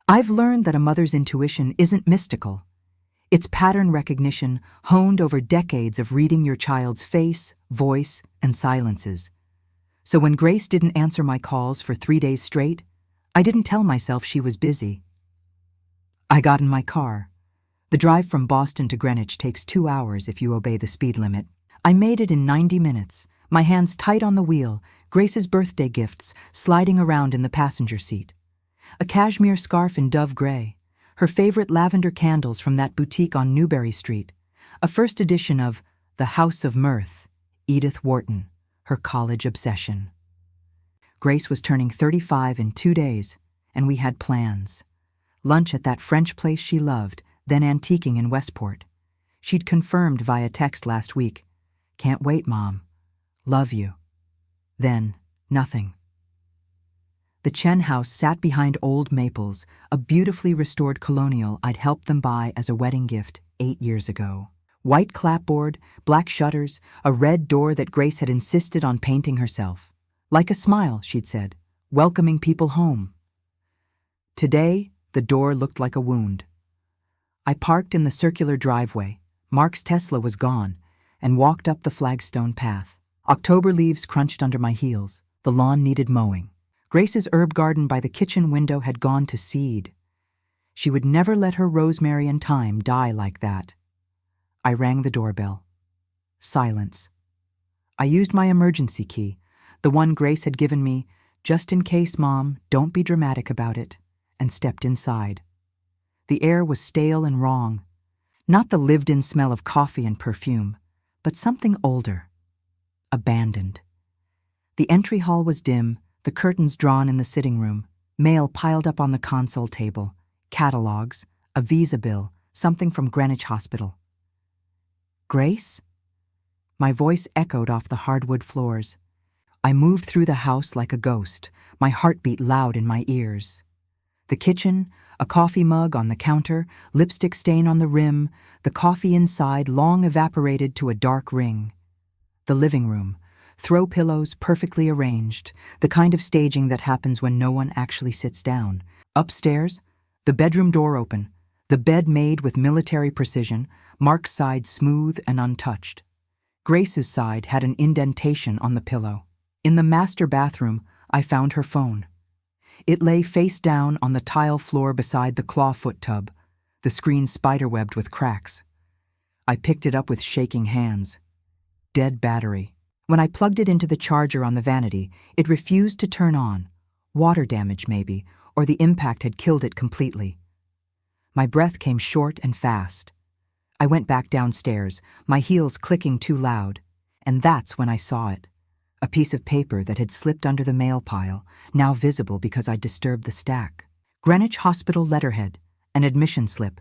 I've learned that a mother's intuition isn't mystical. It's pattern recognition honed over decades of reading your child's face, voice, and silences. So when Grace didn't answer my calls for 3 days straight, I didn't tell myself she was busy. I got in my car. The drive from Boston to Greenwich takes 2 hours if you obey the speed limit. I made it in 90 minutes, my hands tight on the wheel, Grace's birthday gifts sliding around in the passenger seat. A cashmere scarf in dove gray, her favorite lavender candles from that boutique on Newbury Street, a first edition of The House of Mirth, Edith Wharton, her college obsession. Grace was turning 35 in 2 days, and we had plans. Lunch at that French place she loved, then antiquing in Westport. She'd confirmed via text last week. "Can't wait, Mom. Love you." Then, nothing. The Chen house sat behind old maples, a beautifully restored colonial I'd helped them buy as a wedding gift 8 years ago. White clapboard, black shutters, a red door that Grace had insisted on painting herself. Like a smile, she'd said, welcoming people home. Today, the door looked like a wound. I parked in the circular driveway, Mark's Tesla was gone, and walked up the flagstone path. October leaves crunched under my heels. The lawn needed mowing. Grace's herb garden by the kitchen window had gone to seed. She would never let her rosemary and thyme die like that. I rang the doorbell. Silence. I used my emergency key, the one Grace had given me, just in case, Mom, don't be dramatic about it, and stepped inside. The air was stale and wrong. Not the lived-in smell of coffee and perfume, but something older. Abandoned. The entry hall was dim, the curtains drawn in the sitting room, mail piled up on the console table, catalogs, a visa bill, something from Greenwich Hospital. Grace? My voice echoed off the hardwood floors. I moved through the house like a ghost, my heartbeat loud in my ears. The kitchen, a coffee mug on the counter, lipstick stain on the rim, the coffee inside long evaporated to a dark ring. The living room, throw pillows perfectly arranged, the kind of staging that happens when no one actually sits down. Upstairs, the bedroom door open, the bed made with military precision, Mark's side smooth and untouched. Grace's side had an indentation on the pillow. In the master bathroom, I found her phone. It lay face down on the tile floor beside the clawfoot tub, the screen spiderwebbed with cracks. I picked it up with shaking hands. Dead battery. When I plugged it into the charger on the vanity, it refused to turn on. Water damage, maybe, or the impact had killed it completely. My breath came short and fast. I went back downstairs, my heels clicking too loud, and that's when I saw it. A piece of paper that had slipped under the mail pile, now visible because I disturbed the stack. Greenwich Hospital letterhead, an admission slip.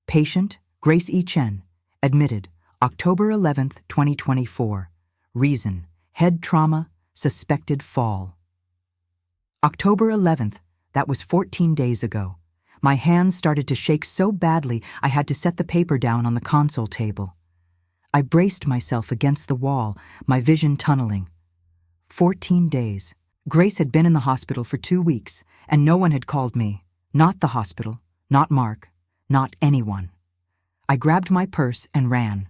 Patient, Grace E. Chen, admitted, October 11th, 2024. Reason, head trauma, suspected fall. October 11th, that was 14 days ago. My hands started to shake so badly I had to set the paper down on the console table. I braced myself against the wall, my vision tunneling. 14 days. Grace had been in the hospital for 2 weeks, and no one had called me. Not the hospital, not Mark, not anyone. I grabbed my purse and ran.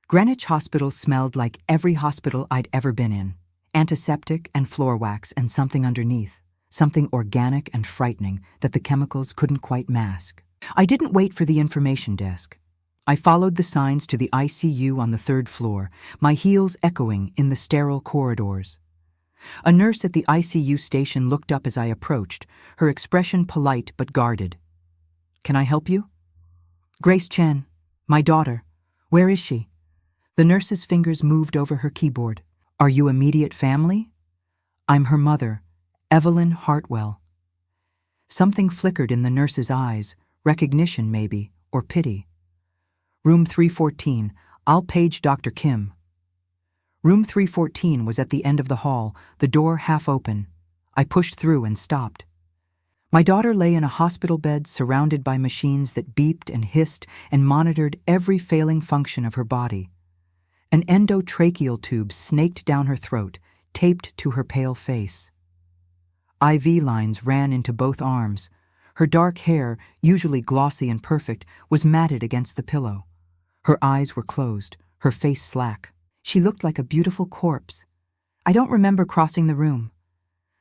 Greenwich Hospital smelled like every hospital I'd ever been in. Antiseptic and floor wax and something underneath. Something organic and frightening that the chemicals couldn't quite mask. I didn't wait for the information desk. I followed the signs to the ICU on the 3rd floor, my heels echoing in the sterile corridors. A nurse at the ICU station looked up as I approached, her expression polite but guarded. "Can I help you?" "Grace Chen, my daughter. Where is she?" The nurse's fingers moved over her keyboard. "Are you immediate family?" "I'm her mother, Evelyn Hartwell." Something flickered in the nurse's eyes, recognition maybe, or pity. "Room 314, I'll page Dr. Kim." Room 314 was at the end of the hall, the door half open. I pushed through and stopped. My daughter lay in a hospital bed surrounded by machines that beeped and hissed and monitored every failing function of her body. An endotracheal tube snaked down her throat, taped to her pale face. IV lines ran into both arms. Her dark hair, usually glossy and perfect, was matted against the pillow. Her eyes were closed, her face slack. She looked like a beautiful corpse. I don't remember crossing the room.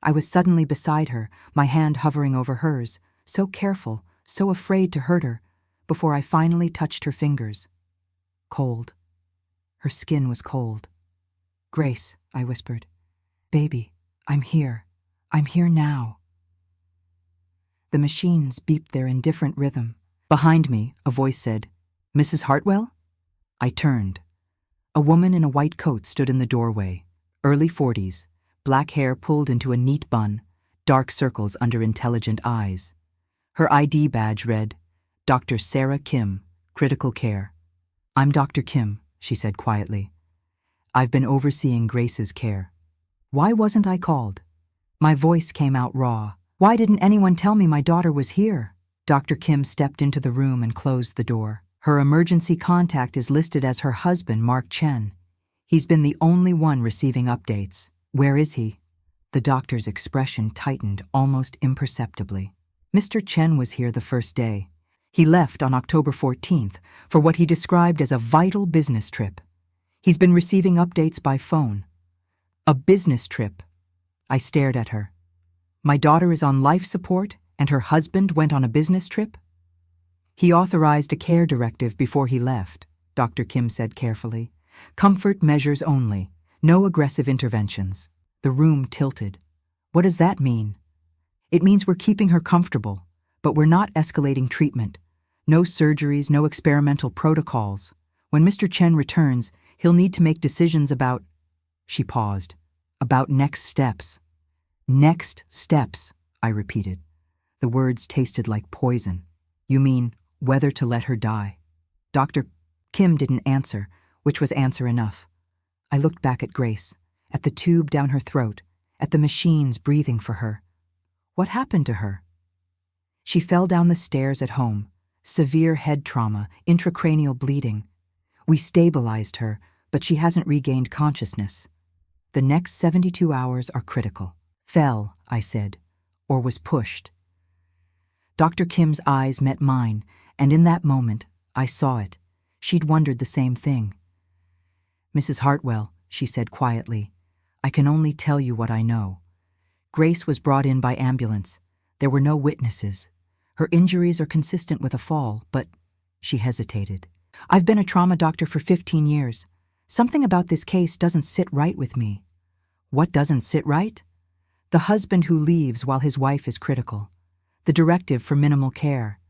I was suddenly beside her, my hand hovering over hers, so careful, so afraid to hurt her, before I finally touched her fingers. Cold. Her skin was cold. "Grace," I whispered. "Baby, I'm here. I'm here now." The machines beeped their indifferent rhythm. Behind me, a voice said, "Mrs. Hartwell?" I turned. A woman in a white coat stood in the doorway, early 40s, black hair pulled into a neat bun, dark circles under intelligent eyes. Her ID badge read, "Dr. Sarah Kim, Critical Care." "I'm Dr. Kim," she said quietly. "I've been overseeing Grace's care." Why wasn't I called? My voice came out raw. Why didn't anyone tell me my daughter was here? Dr. Kim stepped into the room and closed the door. Her emergency contact is listed as her husband, Mark Chen. He's been the only one receiving updates. Where is he? The doctor's expression tightened almost imperceptibly. Mr. Chen was here the first day. He left on October 14th for what he described as a vital business trip. He's been receiving updates by phone. A business trip. I stared at her. My daughter is on life support and her husband went on a business trip? He authorized a care directive before he left, Dr. Kim said carefully. Comfort measures only, no aggressive interventions. The room tilted. What does that mean? It means we're keeping her comfortable, but we're not escalating treatment. No surgeries, no experimental protocols. When Mr. Chen returns, he'll need to make decisions about... She paused. About next steps. Next steps, I repeated. The words tasted like poison. You mean whether to let her die? Dr. Kim didn't answer, which was answer enough. I looked back at Grace, at the tube down her throat, at the machines breathing for her. What happened to her? She fell down the stairs at home. Severe head trauma, intracranial bleeding. We stabilized her, but she hasn't regained consciousness. The next 72 hours are critical. Fell, I said, or was pushed. Dr. Kim's eyes met mine, and in that moment, I saw it. She'd wondered the same thing. "Mrs. Hartwell," she said quietly, "I can only tell you what I know. Grace was brought in by ambulance. There were no witnesses. Her injuries are consistent with a fall, but..." She hesitated. "I've been a trauma doctor for 15 years. Something about this case doesn't sit right with me." What doesn't sit right? The husband who leaves while his wife is critical. The directive for minimal care.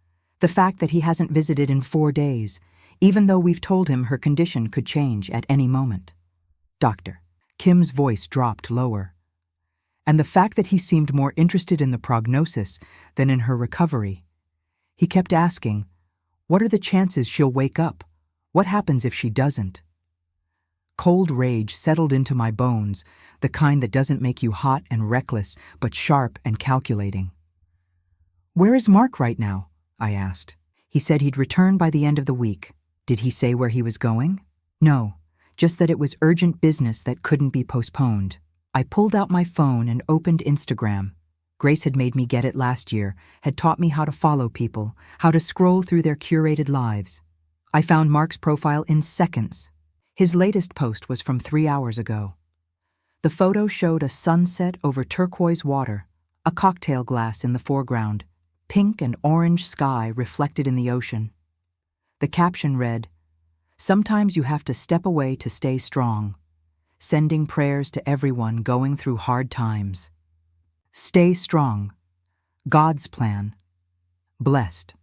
The fact that he hasn't visited in 4 days, even though we've told him her condition could change at any moment. Doctor. Kim's voice dropped lower. And the fact that he seemed more interested in the prognosis than in her recovery. He kept asking, what are the chances she'll wake up? What happens if she doesn't? Cold rage settled into my bones, the kind that doesn't make you hot and reckless, but sharp and calculating. "Where is Mark right now?" I asked. He said he'd return by the end of the week. Did he say where he was going? No, just that it was urgent business that couldn't be postponed. I pulled out my phone and opened Instagram. Grace had made me get it last year, had taught me how to follow people, how to scroll through their curated lives. I found Mark's profile in seconds. His latest post was from 3 hours ago. The photo showed a sunset over turquoise water, a cocktail glass in the foreground, pink and orange sky reflected in the ocean. The caption read, "Sometimes you have to step away to stay strong. Sending prayers to everyone going through hard times. Stay strong. God's plan. Blessed."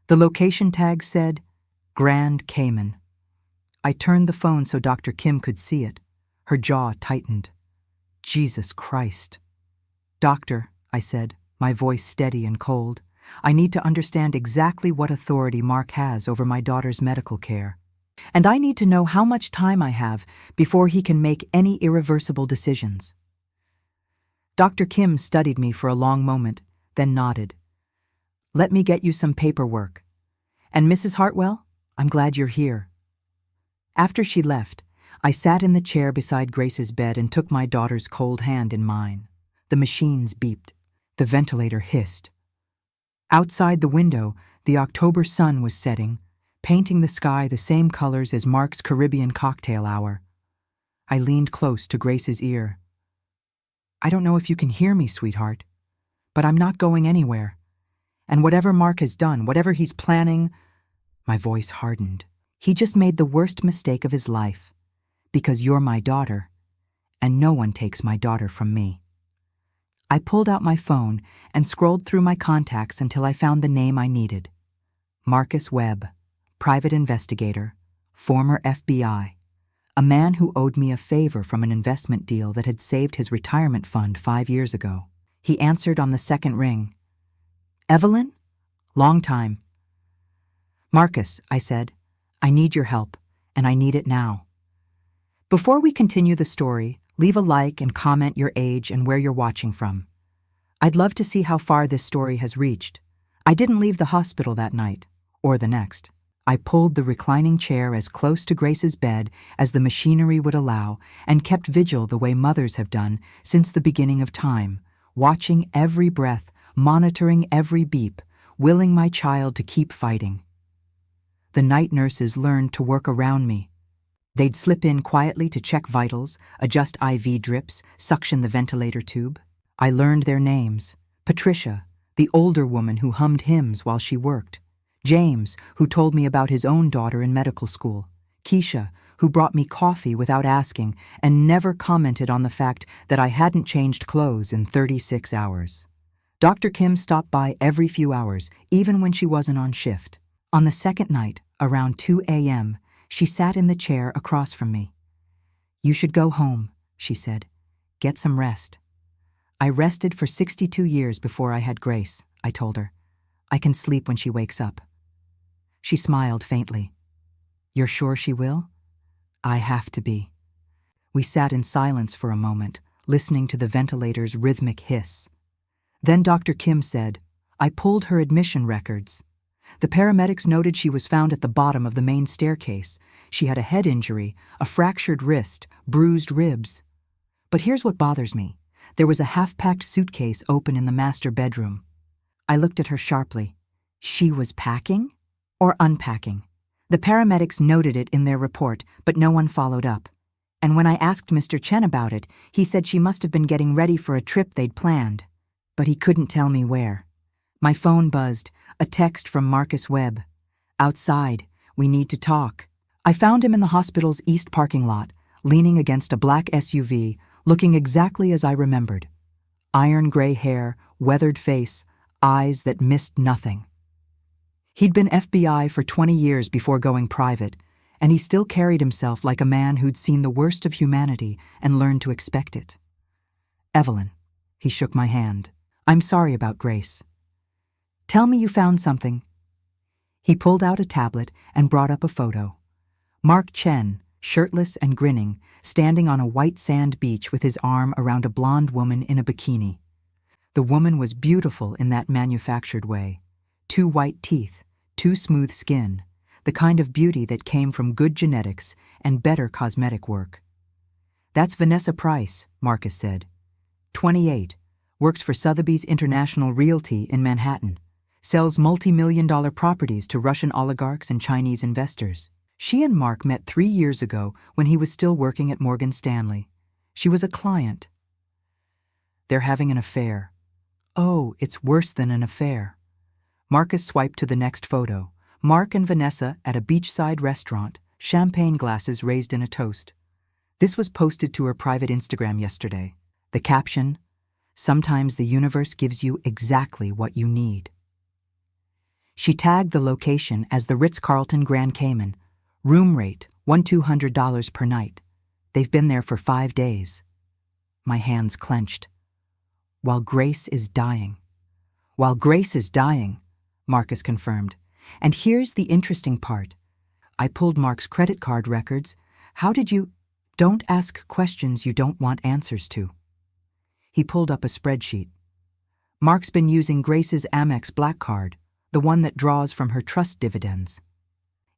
The location tag said, Grand Cayman. I turned the phone so Dr. Kim could see it. Her jaw tightened. Jesus Christ. "Doctor," I said, my voice steady and cold, "I need to understand exactly what authority Mark has over my daughter's medical care. And I need to know how much time I have before he can make any irreversible decisions." Dr. Kim studied me for a long moment, then nodded. "Let me get you some paperwork. And Mrs. Hartwell, I'm glad you're here." After she left, I sat in the chair beside Grace's bed and took my daughter's cold hand in mine. The machines beeped. The ventilator hissed. Outside the window, the October sun was setting, painting the sky the same colors as Mark's Caribbean cocktail hour. I leaned close to Grace's ear. "I don't know if you can hear me, sweetheart, but I'm not going anywhere. And whatever Mark has done, whatever he's planning," my voice hardened, "he just made the worst mistake of his life, because you're my daughter, and no one takes my daughter from me." I pulled out my phone and scrolled through my contacts until I found the name I needed. Marcus Webb, private investigator, former FBI, a man who owed me a favor from an investment deal that had saved his retirement fund 5 years ago. He answered on the second ring. "Evelyn? Long time." "Marcus," I said, "I need your help, and I need it now." Before we continue the story, leave a like and comment your age and where you're watching from. I'd love to see how far this story has reached. I didn't leave the hospital that night, or the next. I pulled the reclining chair as close to Grace's bed as the machinery would allow and kept vigil the way mothers have done since the beginning of time, watching every breath, monitoring every beep, willing my child to keep fighting. The night nurses learned to work around me. They'd slip in quietly to check vitals, adjust IV drips, suction the ventilator tube. I learned their names. Patricia, the older woman who hummed hymns while she worked. James, who told me about his own daughter in medical school. Keisha, who brought me coffee without asking and never commented on the fact that I hadn't changed clothes in 36 hours. Dr. Kim stopped by every few hours, even when she wasn't on shift. On the second night, around 2 a.m., she sat in the chair across from me. "You should go home," she said. "Get some rest." "I rested for 62 years before I had Grace," I told her. "I can sleep when she wakes up." She smiled faintly. "You're sure she will?" "I have to be." We sat in silence for a moment, listening to the ventilator's rhythmic hiss. Then Dr. Kim said, "I pulled her admission records. The paramedics noted she was found at the bottom of the main staircase. She had a head injury, a fractured wrist, bruised ribs. But here's what bothers me. There was a half-packed suitcase open in the master bedroom." I looked at her sharply. "She was packing or unpacking?" "The paramedics noted it in their report, but no one followed up. And when I asked Mr. Chen about it, he said she must have been getting ready for a trip they'd planned. But he couldn't tell me where." My phone buzzed, a text from Marcus Webb. "Outside, we need to talk." I found him in the hospital's east parking lot, leaning against a black SUV, looking exactly as I remembered. Iron gray hair, weathered face, eyes that missed nothing. He'd been FBI for 20 years before going private, and he still carried himself like a man who'd seen the worst of humanity and learned to expect it. "Evelyn," he shook my hand. "I'm sorry about Grace. Tell me you found something." He pulled out a tablet and brought up a photo. Mark Chen, shirtless and grinning, standing on a white sand beach with his arm around a blonde woman in a bikini. The woman was beautiful in that manufactured way. 2 white teeth, 2 smooth skin, the kind of beauty that came from good genetics and better cosmetic work. "That's Vanessa Price," Marcus said. 28, works for Sotheby's International Realty in Manhattan. Sells multi-million-dollar properties to Russian oligarchs and Chinese investors. She and Mark met 3 years ago when he was still working at Morgan Stanley. She was a client. "They're having an affair." "Oh, it's worse than an affair." Marcus swiped to the next photo. Mark and Vanessa at a beachside restaurant, champagne glasses raised in a toast. This was posted to her private Instagram yesterday. The caption, "Sometimes the universe gives you exactly what you need." She tagged the location as the Ritz-Carlton Grand Cayman. Room rate, $1,200 per night. They've been there for 5 days. My hands clenched. "While Grace is dying." "While Grace is dying," Marcus confirmed. "And here's the interesting part. I pulled Mark's credit card records. How did you—" "Don't ask questions you don't want answers to." He pulled up a spreadsheet. "Mark's been using Grace's Amex Black Card, the one that draws from her trust dividends.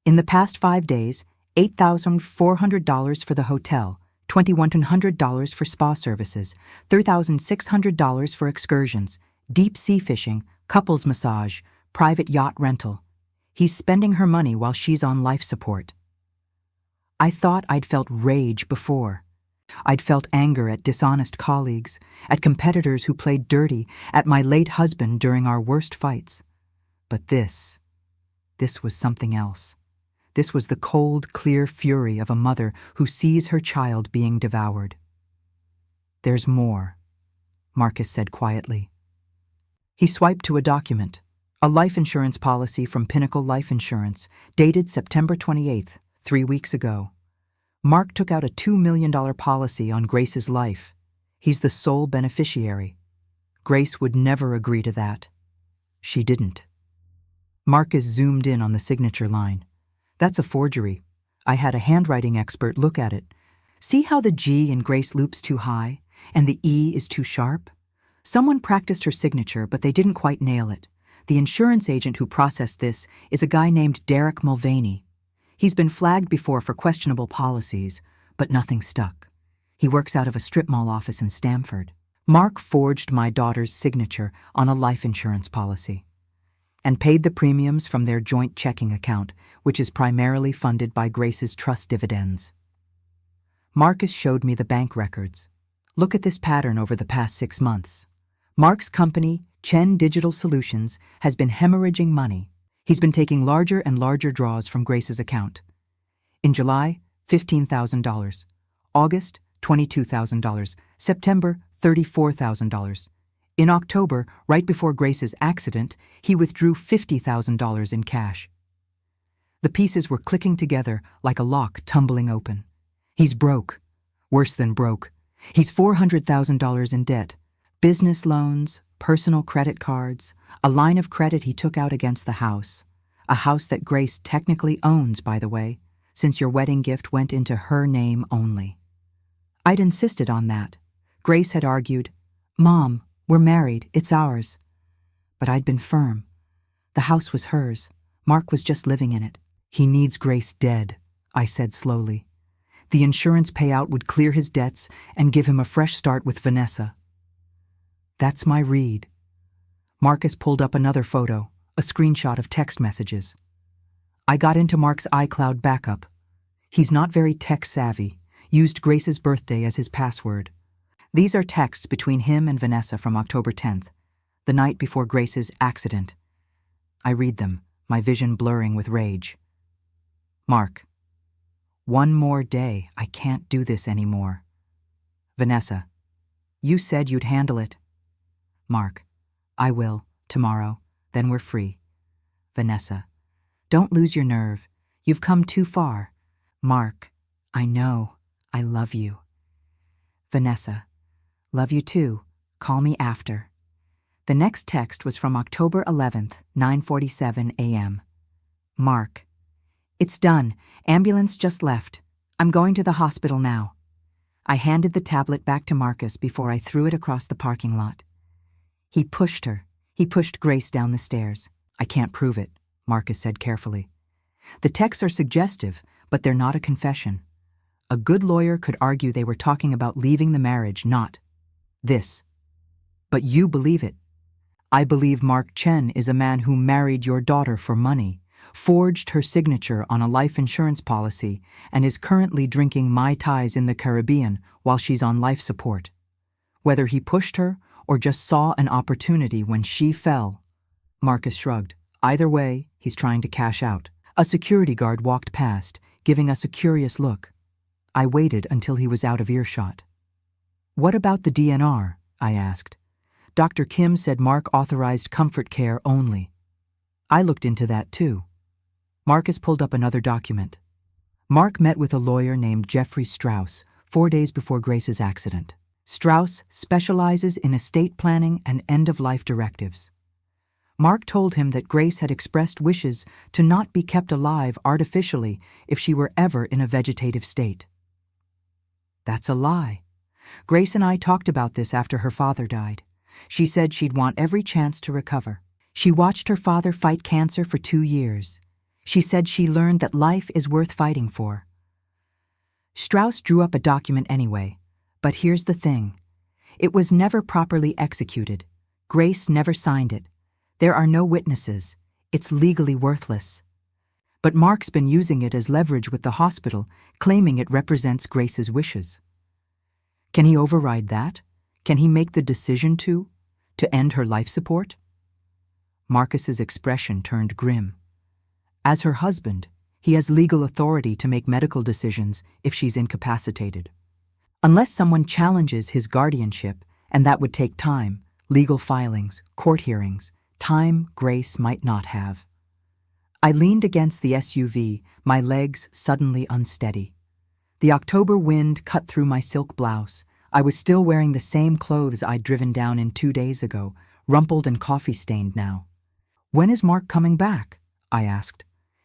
In the past 5 days, $8,400 for the hotel, $2,100 for spa services, $3,600 for excursions, deep sea fishing, Couples massage, private yacht rental. He's spending her money while she's on life support. I thought I'd felt rage before. I'd felt anger at dishonest colleagues, at competitors who played dirty, at my late husband during our worst fights. But this was something else. This was the cold, clear fury of a mother who sees her child being devoured. "There's more," Marcus said quietly. He swiped to a document, a life insurance policy from Pinnacle Life Insurance, dated September 28th, 3 weeks ago. Mark took out a $2 million policy on Grace's life. He's the sole beneficiary. Grace would never agree to that. She didn't. Marcus zoomed in on the signature line. "That's a forgery. I had a handwriting expert look at it. See how the G in Grace loop's too high, and the E is too sharp? Someone practiced her signature, but they didn't quite nail it. The insurance agent who processed this is a guy named Derek Mulvaney. He's been flagged before for questionable policies, but nothing stuck. He works out of a strip mall office in Stamford. Mark forged my daughter's signature on a life insurance policy and paid the premiums from their joint checking account, which is primarily funded by Grace's trust dividends." Marcus showed me the bank records. "Look at this pattern over the past 6 months. Mark's company, Chen Digital Solutions, has been hemorrhaging money. He's been taking larger and larger draws from Grace's account. In July, $15,000. August, $22,000. September, $34,000. In October, right before Grace's accident, he withdrew $50,000 in cash." The pieces were clicking together like a lock tumbling open. He's broke. Worse than broke. He's $400,000 in debt. Business loans, personal credit cards, a line of credit he took out against the house. A house that Grace technically owns, by the way, since your wedding gift went into her name only. I'd insisted on that. Grace had argued, "Mom, we're married, it's ours." But I'd been firm. The house was hers. Mark was just living in it. "He needs Grace dead," I said slowly. "The insurance payout would clear his debts and give him a fresh start with Vanessa." "That's my read." Marcus pulled up another photo, a screenshot of text messages. I got into Mark's iCloud backup. He's not very tech-savvy, used Grace's birthday as his password. These are texts between him and Vanessa from October 10th, the night before Grace's accident. I read them, my vision blurring with rage. Mark: "One more day, I can't do this anymore." Vanessa: "You said you'd handle it." Mark: "I will, tomorrow, then we're free." Vanessa: "Don't lose your nerve. You've come too far." Mark: "I know. I love you." Vanessa: "Love you too. Call me after." The next text was from October 11th, 9:47 a.m. Mark: "It's done. Ambulance just left. I'm going to the hospital now." I handed the tablet back to Marcus before I threw it across the parking lot. He pushed her. He pushed Grace down the stairs. "I can't prove it," Marcus said carefully. "The texts are suggestive, but they're not a confession. A good lawyer could argue they were talking about leaving the marriage, not this. But you believe it. I believe Mark Chen is a man who married your daughter for money, forged her signature on a life insurance policy, and is currently drinking Mai Tais in the Caribbean while she's on life support. Whether he pushed her or just saw an opportunity when she fell." Marcus shrugged. "Either way, he's trying to cash out." A security guard walked past, giving us a curious look. I waited until he was out of earshot. "What about the DNR?" I asked. Dr. Kim said Mark authorized comfort care only. I looked into that too. Marcus pulled up another document. Mark met with a lawyer named Jeffrey Strauss 4 days before Grace's accident. Strauss specializes in estate planning and end-of-life directives. Mark told him that Grace had expressed wishes to not be kept alive artificially if she were ever in a vegetative state. That's a lie. Grace and I talked about this after her father died. She said she'd want every chance to recover. She watched her father fight cancer for 2 years. She said she learned that life is worth fighting for. Strauss drew up a document anyway, but here's the thing. It was never properly executed. Grace never signed it. There are no witnesses. It's legally worthless. But Mark's been using it as leverage with the hospital, claiming it represents Grace's wishes. Can he override that? Can he make the decision to end her life support? Marcus's expression turned grim. As her husband, he has legal authority to make medical decisions if she's incapacitated. Unless someone challenges his guardianship, and that would take time, legal filings, court hearings, time Grace might not have. I leaned against the SUV, my legs suddenly unsteady. The October wind cut through my silk blouse. I was still wearing the same clothes I'd driven down in 2 days ago, rumpled and coffee-stained now. When is Mark coming back? I asked.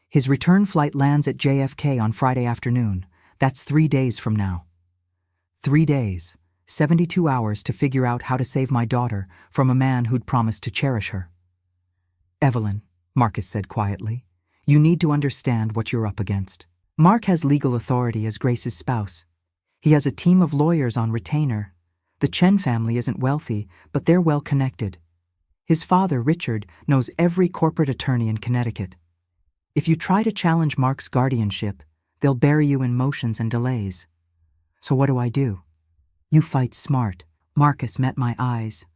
His return flight lands at JFK on Friday afternoon. That's 3 days from now. 3 days, 72 hours to figure out how to save my daughter from a man who'd promised to cherish her. Evelyn, Marcus said quietly, you need to understand what you're up against. Mark has legal authority as Grace's spouse. He has a team of lawyers on retainer. The Chen family isn't wealthy, but they're well connected. His father, Richard, knows every corporate attorney in Connecticut. If you try to challenge Mark's guardianship, they'll bury you in motions and delays. So what do? You fight smart. Marcus met my eyes.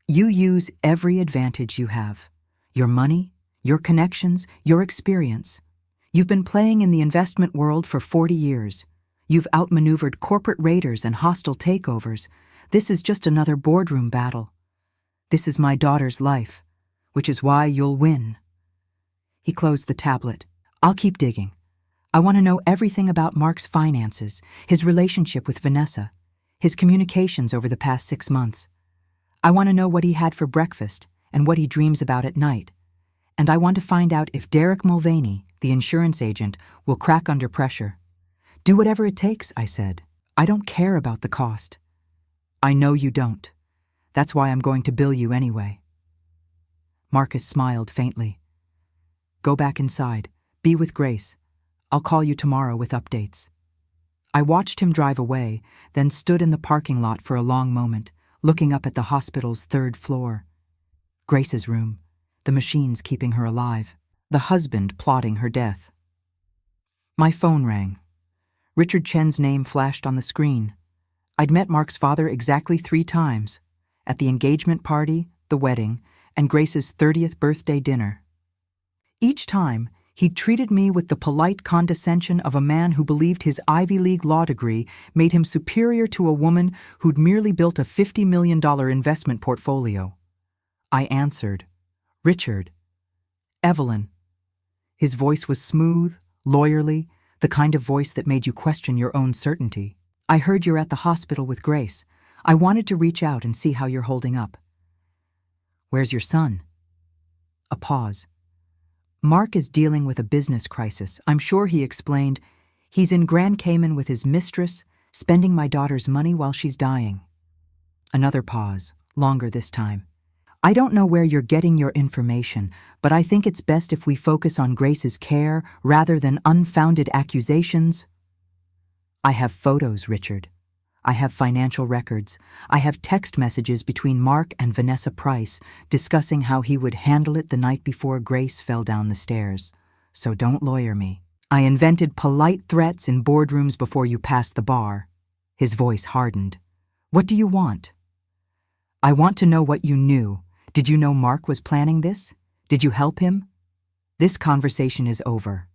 You use every advantage you have. Your money, your connections, your experience. You've been playing in the investment world for 40 years. You've outmaneuvered corporate raiders and hostile takeovers. This is just another boardroom battle. This is my daughter's life, which is why you'll win. He closed the tablet. I'll keep digging. I want to know everything about Mark's finances, his relationship with Vanessa, his communications over the past 6 months. I want to know what he had for breakfast and what he dreams about at night. And I want to find out if Derek Mulvaney, the insurance agent, will crack under pressure. Do whatever it takes, I said. I don't care about the cost. I know you don't. That's why I'm going to bill you anyway. Marcus smiled faintly. Go back inside. Be with Grace. I'll call you tomorrow with updates. I watched him drive away, then stood in the parking lot for a long moment, looking up at the hospital's 3rd floor. Grace's room, the machines keeping her alive, the husband plotting her death. My phone rang. Richard Chen's name flashed on the screen. I'd met Mark's father exactly 3 times, at the engagement party, the wedding, and Grace's 30th birthday dinner. Each time, he treated me with the polite condescension of a man who believed his Ivy League law degree made him superior to a woman who'd merely built a $50 million investment portfolio. I answered, Richard. Evelyn. His voice was smooth, lawyerly, the kind of voice that made you question your own certainty. I heard you're at the hospital with Grace. I wanted to reach out and see how you're holding up. Where's your son? A pause. Mark is dealing with a business crisis. I'm sure he explained. He's in Grand Cayman with his mistress, spending my daughter's money while she's dying. Another pause, longer this time. I don't know where you're getting your information, but I think it's best if we focus on Grace's care rather than unfounded accusations. I have photos, Richard. I have financial records. I have text messages between Mark and Vanessa Price discussing how he would handle it the night before Grace fell down the stairs. So don't lawyer me. I invented polite threats in boardrooms before you passed the bar. His voice hardened. What do you want? I want to know what you knew. Did you know Mark was planning this? Did you help him? This conversation is over.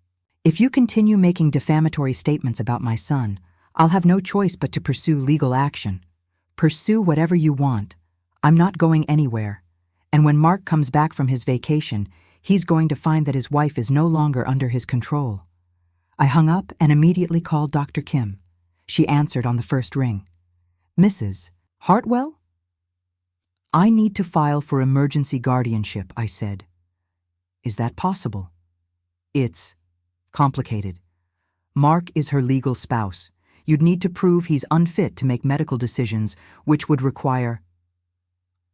If you continue making defamatory statements about my son, I'll have no choice but to pursue legal action. Pursue whatever you want. I'm not going anywhere. And when Mark comes back from his vacation, he's going to find that his wife is no longer under his control. I hung up and immediately called Dr. Kim. She answered on the first ring. Mrs. Hartwell? I need to file for emergency guardianship, I said. Is that possible? It's complicated. Mark is her legal spouse. You'd need to prove he's unfit to make medical decisions, which would require...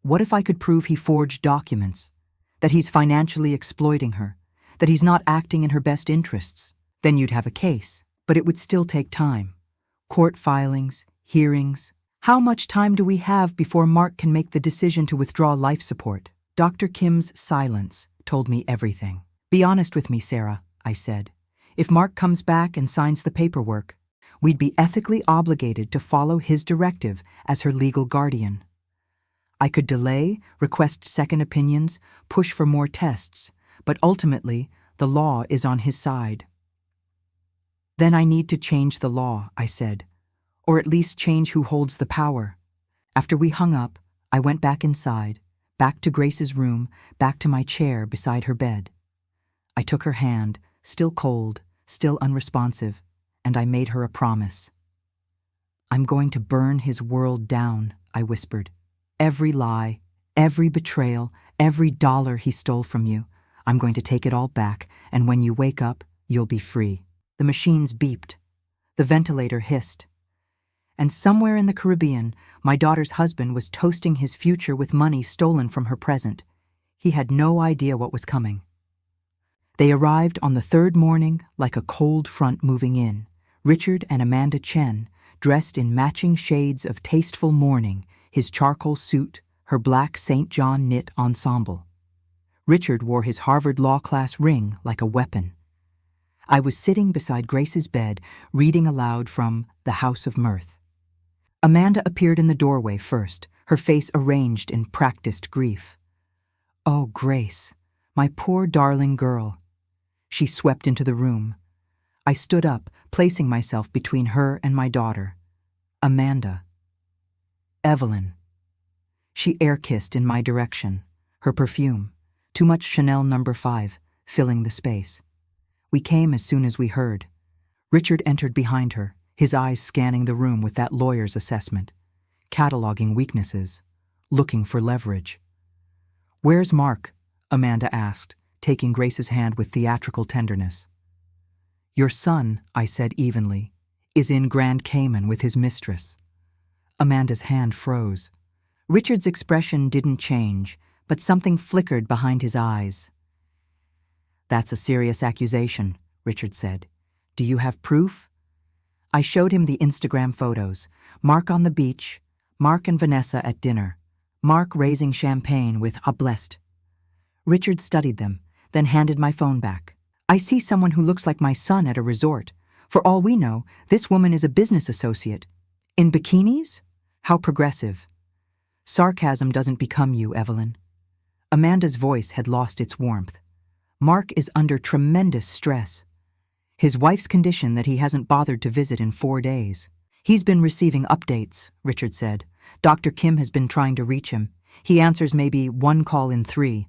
What if I could prove he forged documents? That he's financially exploiting her? That he's not acting in her best interests? Then you'd have a case, but it would still take time. Court filings, hearings. How much time do we have before Mark can make the decision to withdraw life support? Dr. Kim's silence told me everything. Be honest with me, Sarah, I said. If Mark comes back and signs the paperwork, we'd be ethically obligated to follow his directive as her legal guardian. I could delay, request second opinions, push for more tests, but ultimately, the law is on his side. Then I need to change the law, I said, or at least change who holds the power. After we hung up, I went back inside, back to Grace's room, back to my chair beside her bed. I took her hand, still cold, still unresponsive, and I made her a promise. I'm going to burn his world down, I whispered. Every lie, every betrayal, every dollar he stole from you, I'm going to take it all back, and when you wake up, you'll be free. The machines beeped. The ventilator hissed. And somewhere in the Caribbean, my daughter's husband was toasting his future with money stolen from her present. He had no idea what was coming. They arrived on the third morning like a cold front moving in, Richard and Amanda Chen, dressed in matching shades of tasteful mourning, his charcoal suit, her black St. John knit ensemble. Richard wore his Harvard Law class ring like a weapon. I was sitting beside Grace's bed, reading aloud from The House of Mirth. Amanda appeared in the doorway first, her face arranged in practiced grief. Oh, Grace, my poor darling girl. She swept into the room. I stood up, placing myself between her and my daughter. Amanda. Evelyn. She air-kissed in my direction, her perfume, too much Chanel No. 5, filling the space. We came as soon as we heard. Richard entered behind her, his eyes scanning the room with that lawyer's assessment, cataloging weaknesses, looking for leverage. Where's Mark? Amanda asked, taking Grace's hand with theatrical tenderness. Your son, I said evenly, is in Grand Cayman with his mistress. Amanda's hand froze. Richard's expression didn't change, but something flickered behind his eyes. That's a serious accusation, Richard said. Do you have proof? I showed him the Instagram photos. Mark on the beach, Mark and Vanessa at dinner, Mark raising champagne with a blessed. Richard studied them, then handed my phone back. I see someone who looks like my son at a resort. For all we know, this woman is a business associate. In bikinis? How progressive. Sarcasm doesn't become you, Evelyn. Amanda's voice had lost its warmth. Mark is under tremendous stress. His wife's condition that he hasn't bothered to visit in 4 days. He's been receiving updates, Richard said. Dr. Kim has been trying to reach him. He answers maybe 1 call in 3.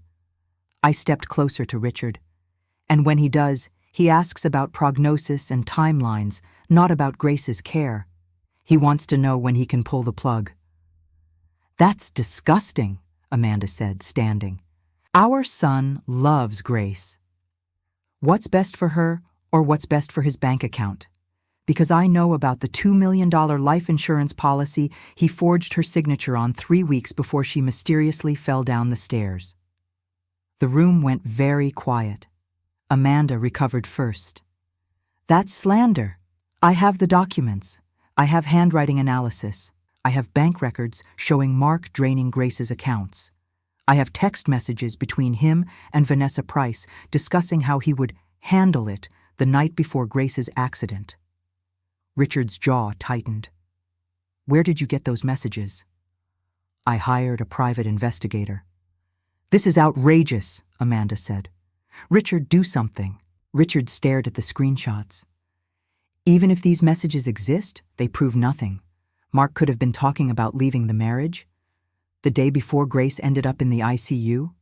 I stepped closer to Richard. And when he does, he asks about prognosis and timelines, not about Grace's care. He wants to know when he can pull the plug. That's disgusting, Amanda said, standing. Our son loves Grace. What's best for her or what's best for his bank account? Because I know about the $2 million life insurance policy he forged her signature on 3 weeks before she mysteriously fell down the stairs. The room went very quiet. Amanda recovered first. That's slander. I have the documents. I have handwriting analysis. I have bank records showing Mark draining Grace's accounts. I have text messages between him and Vanessa Price discussing how he would handle it the night before Grace's accident. Richard's jaw tightened. Where did you get those messages? I hired a private investigator. This is outrageous, Amanda said. Richard, do something. Richard stared at the screenshots. Even if these messages exist, they prove nothing. Mark could have been talking about leaving the marriage. The day before Grace ended up in the ICU.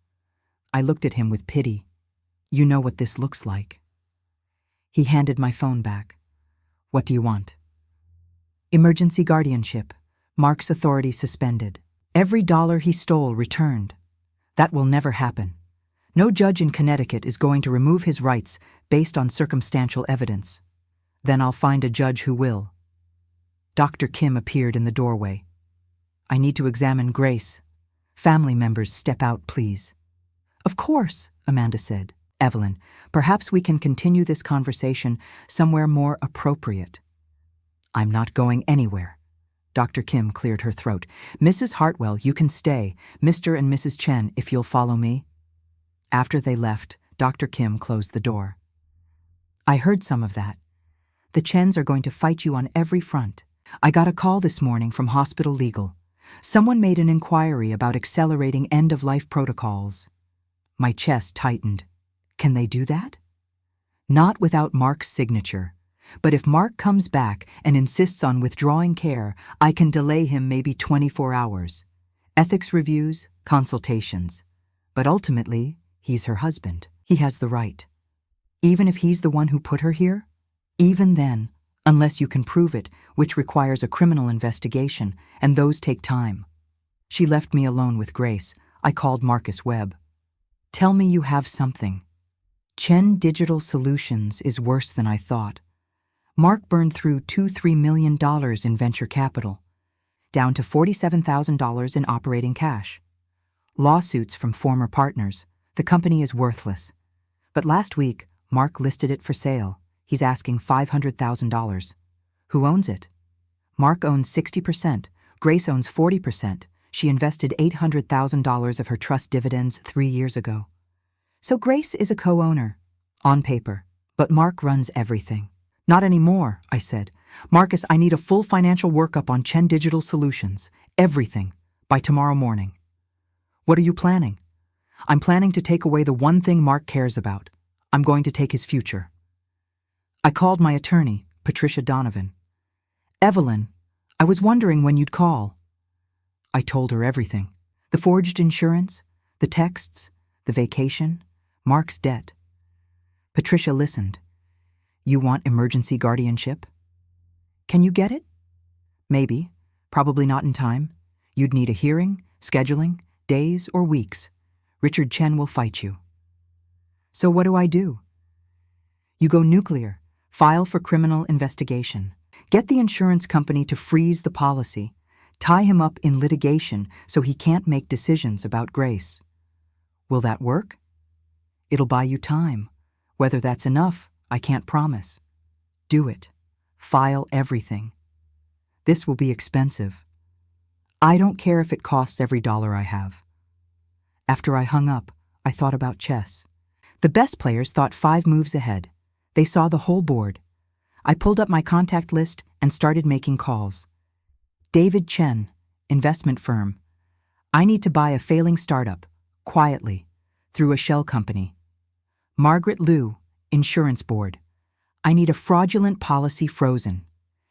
I looked at him with pity. You know what this looks like. He handed my phone back. What do you want? Emergency guardianship. Mark's authority suspended. Every dollar he stole returned. That will never happen. No judge in Connecticut is going to remove his rights based on circumstantial evidence. Then I'll find a judge who will. Dr. Kim appeared in the doorway. I need to examine Grace. Family members, step out, please. Of course, Amanda said. Evelyn, perhaps we can continue this conversation somewhere more appropriate. I'm not going anywhere. Dr. Kim cleared her throat. Mrs. Hartwell, you can stay. Mr. and Mrs. Chen, if you'll follow me. After they left, Dr. Kim closed the door. I heard some of that. The Chens are going to fight you on every front. I got a call this morning from Hospital Legal. Someone made an inquiry about accelerating end-of-life protocols. My chest tightened. Can they do that? Not without Mark's signature. But if Mark comes back and insists on withdrawing care, I can delay him maybe 24 hours. Ethics reviews, consultations. But ultimately, he's her husband. He has the right. Even if he's the one who put her here? Even then, unless you can prove it, which requires a criminal investigation, and those take time. She left me alone with Grace. I called Marcus Webb. Tell me you have something. Chen Digital Solutions is worse than I thought. Mark burned through $2-3 million in venture capital, down to $47,000 in operating cash. Lawsuits from former partners. The company is worthless. But last week, Mark listed it for sale. He's asking $500,000. Who owns it? Mark owns 60%. Grace owns 40%. She invested $800,000 of her trust dividends 3 years ago. So Grace is a co-owner, on paper. But Mark runs everything. Not anymore, I said. Marcus, I need a full financial workup on Chen Digital Solutions. Everything. By tomorrow morning. What are you planning? I'm planning to take away the one thing Mark cares about. I'm going to take his future. I called my attorney, Patricia Donovan. Evelyn, I was wondering when you'd call. I told her everything. The forged insurance, the texts, the vacation, Mark's debt. Patricia listened. You want emergency guardianship? Can you get it? Maybe. Probably not in time. You'd need a hearing, scheduling, days or weeks. Richard Chen will fight you. So what do? You go nuclear. File for criminal investigation. Get the insurance company to freeze the policy. Tie him up in litigation so he can't make decisions about Grace. Will that work? It'll buy you time. Whether that's enough, I can't promise. Do it. File everything. This will be expensive. I don't care if it costs every dollar I have. After I hung up, I thought about chess. The best players thought 5 moves ahead. They saw the whole board. I pulled up my contact list and started making calls. David Chen, investment firm. I need to buy a failing startup, quietly, through a shell company. Margaret Liu, insurance board. I need a fraudulent policy frozen.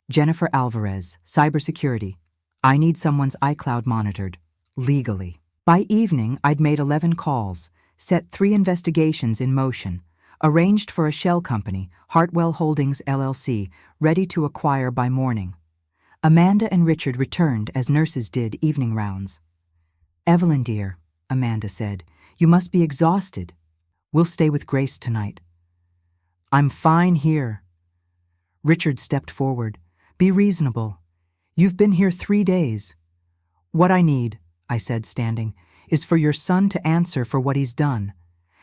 Jennifer Alvarez, cybersecurity. I need someone's iCloud monitored, legally. By evening, I'd made 11 calls, set 3 investigations in motion, arranged for a shell company, Hartwell Holdings LLC, ready to acquire by morning. Amanda and Richard returned as nurses did evening rounds. Evelyn, dear, Amanda said, you must be exhausted. We'll stay with Grace tonight. I'm fine here. Richard stepped forward. Be reasonable. You've been here 3 days. What I need, I said, standing, is for your son to answer for what he's done,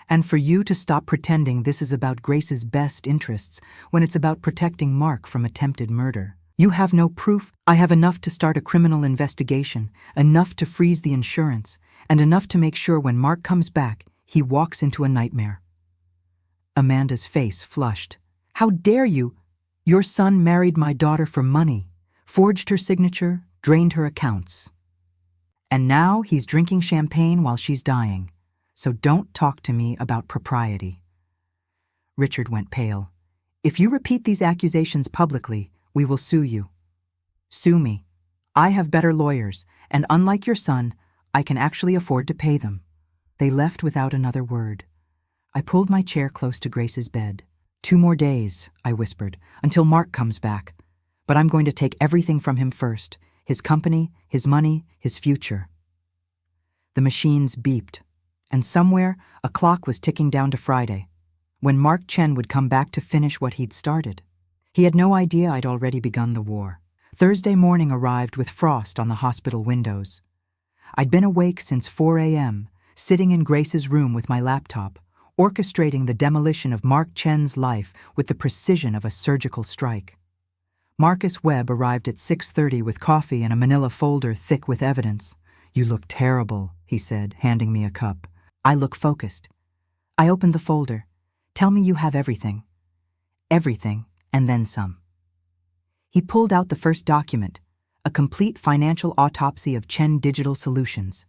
and for you to stop pretending this is about Grace's best interests when it's about protecting Mark from attempted murder. You have no proof. I have enough to start a criminal investigation, enough to freeze the insurance, and enough to make sure when Mark comes back, he walks into a nightmare. Amanda's face flushed. How dare you? Your son married my daughter for money, forged her signature, drained her accounts. And now he's drinking champagne while she's dying. So don't talk to me about propriety. Richard went pale. If you repeat these accusations publicly, we will sue you. Sue me. I have better lawyers, and unlike your son, I can actually afford to pay them. They left without another word. I pulled my chair close to Grace's bed. 2 more days, I whispered, until Mark comes back. But I'm going to take everything from him first. His company, his money, his future. The machines beeped, and somewhere a clock was ticking down to Friday, when Mark Chen would come back to finish what he'd started. He had no idea I'd already begun the war. Thursday morning arrived with frost on the hospital windows. I'd been awake since 4 a.m., sitting in Grace's room with my laptop, orchestrating the demolition of Mark Chen's life with the precision of a surgical strike. Marcus Webb arrived at 6:30 with coffee and a manila folder thick with evidence. "You look terrible," he said, handing me a cup. "I look focused." I opened the folder. "Tell me you have everything." "Everything, and then some." He pulled out the first document, a complete financial autopsy of Chen Digital Solutions.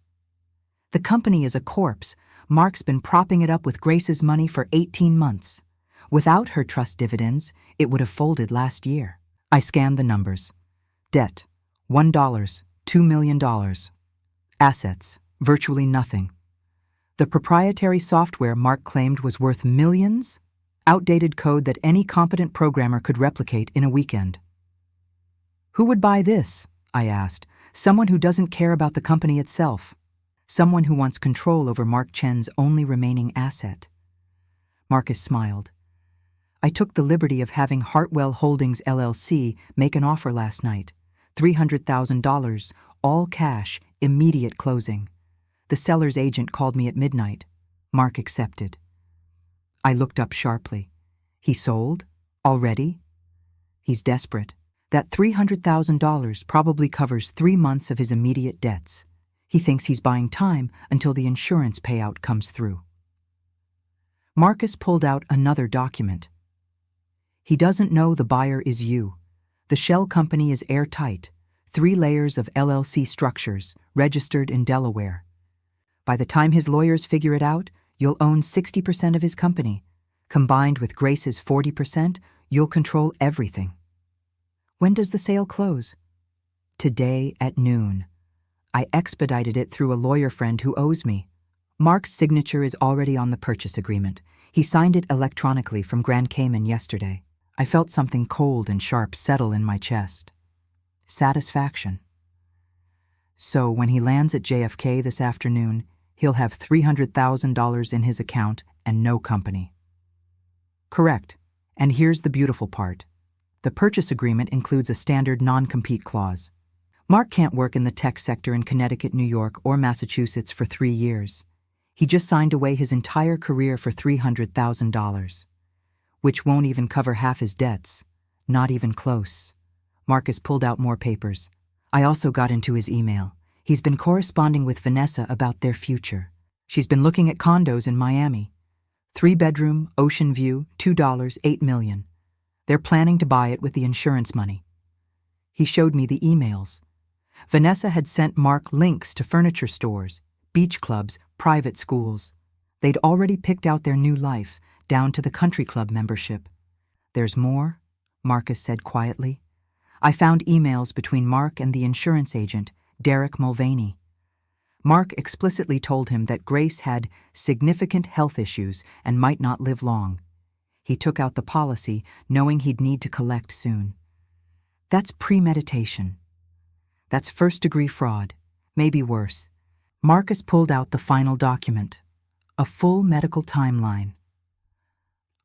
"The company is a corpse. Mark's been propping it up with Grace's money for 18 months. Without her trust dividends, it would have folded last year." I scanned the numbers. Debt, $1, $2 million. Assets, virtually nothing. The proprietary software Mark claimed was worth millions? Outdated code that any competent programmer could replicate in a weekend. "Who would buy this?" I asked. "Someone who doesn't care about the company itself. Someone who wants control over Mark Chen's only remaining asset." Marcus smiled. "I took the liberty of having Hartwell Holdings LLC make an offer last night. $300,000, all cash, immediate closing. The seller's agent called me at midnight. Mark accepted." I looked up sharply. "He sold? Already?" "He's desperate. That $300,000 probably covers 3 months of his immediate debts. He thinks he's buying time until the insurance payout comes through." Marcus pulled out another document. "He doesn't know the buyer is you. The shell company is airtight, 3 layers of LLC structures, registered in Delaware. By the time his lawyers figure it out, you'll own 60% of his company. Combined with Grace's 40%, you'll control everything." "When does the sale close?" "Today at noon. I expedited it through a lawyer friend who owes me. Mark's signature is already on the purchase agreement. He signed it electronically from Grand Cayman yesterday." I felt something cold and sharp settle in my chest. Satisfaction. So when he lands at JFK this afternoon, he'll have $300,000 in his account and no company. Correct. And here's the beautiful part. The purchase agreement includes a standard non-compete clause. Mark can't work in the tech sector in Connecticut, New York, or Massachusetts for 3 years. He just signed away his entire career for $300,000. Which won't even cover half his debts. Not even close. Marcus pulled out more papers. I also got into his email. He's been corresponding with Vanessa about their future. She's been looking at condos in Miami. 3-bedroom, ocean view, $2, $8 million. They're planning to buy it with the insurance money. He showed me the emails. Vanessa had sent Mark links to furniture stores, beach clubs, private schools. They'd already picked out their new life, down to the country club membership. "There's more," Marcus said quietly. "I found emails between Mark and the insurance agent, Derek Mulvaney. Mark explicitly told him that Grace had significant health issues and might not live long. He took out the policy, knowing he'd need to collect soon. That's premeditation. That's first-degree fraud, maybe worse." Marcus pulled out the final document, a full medical timeline.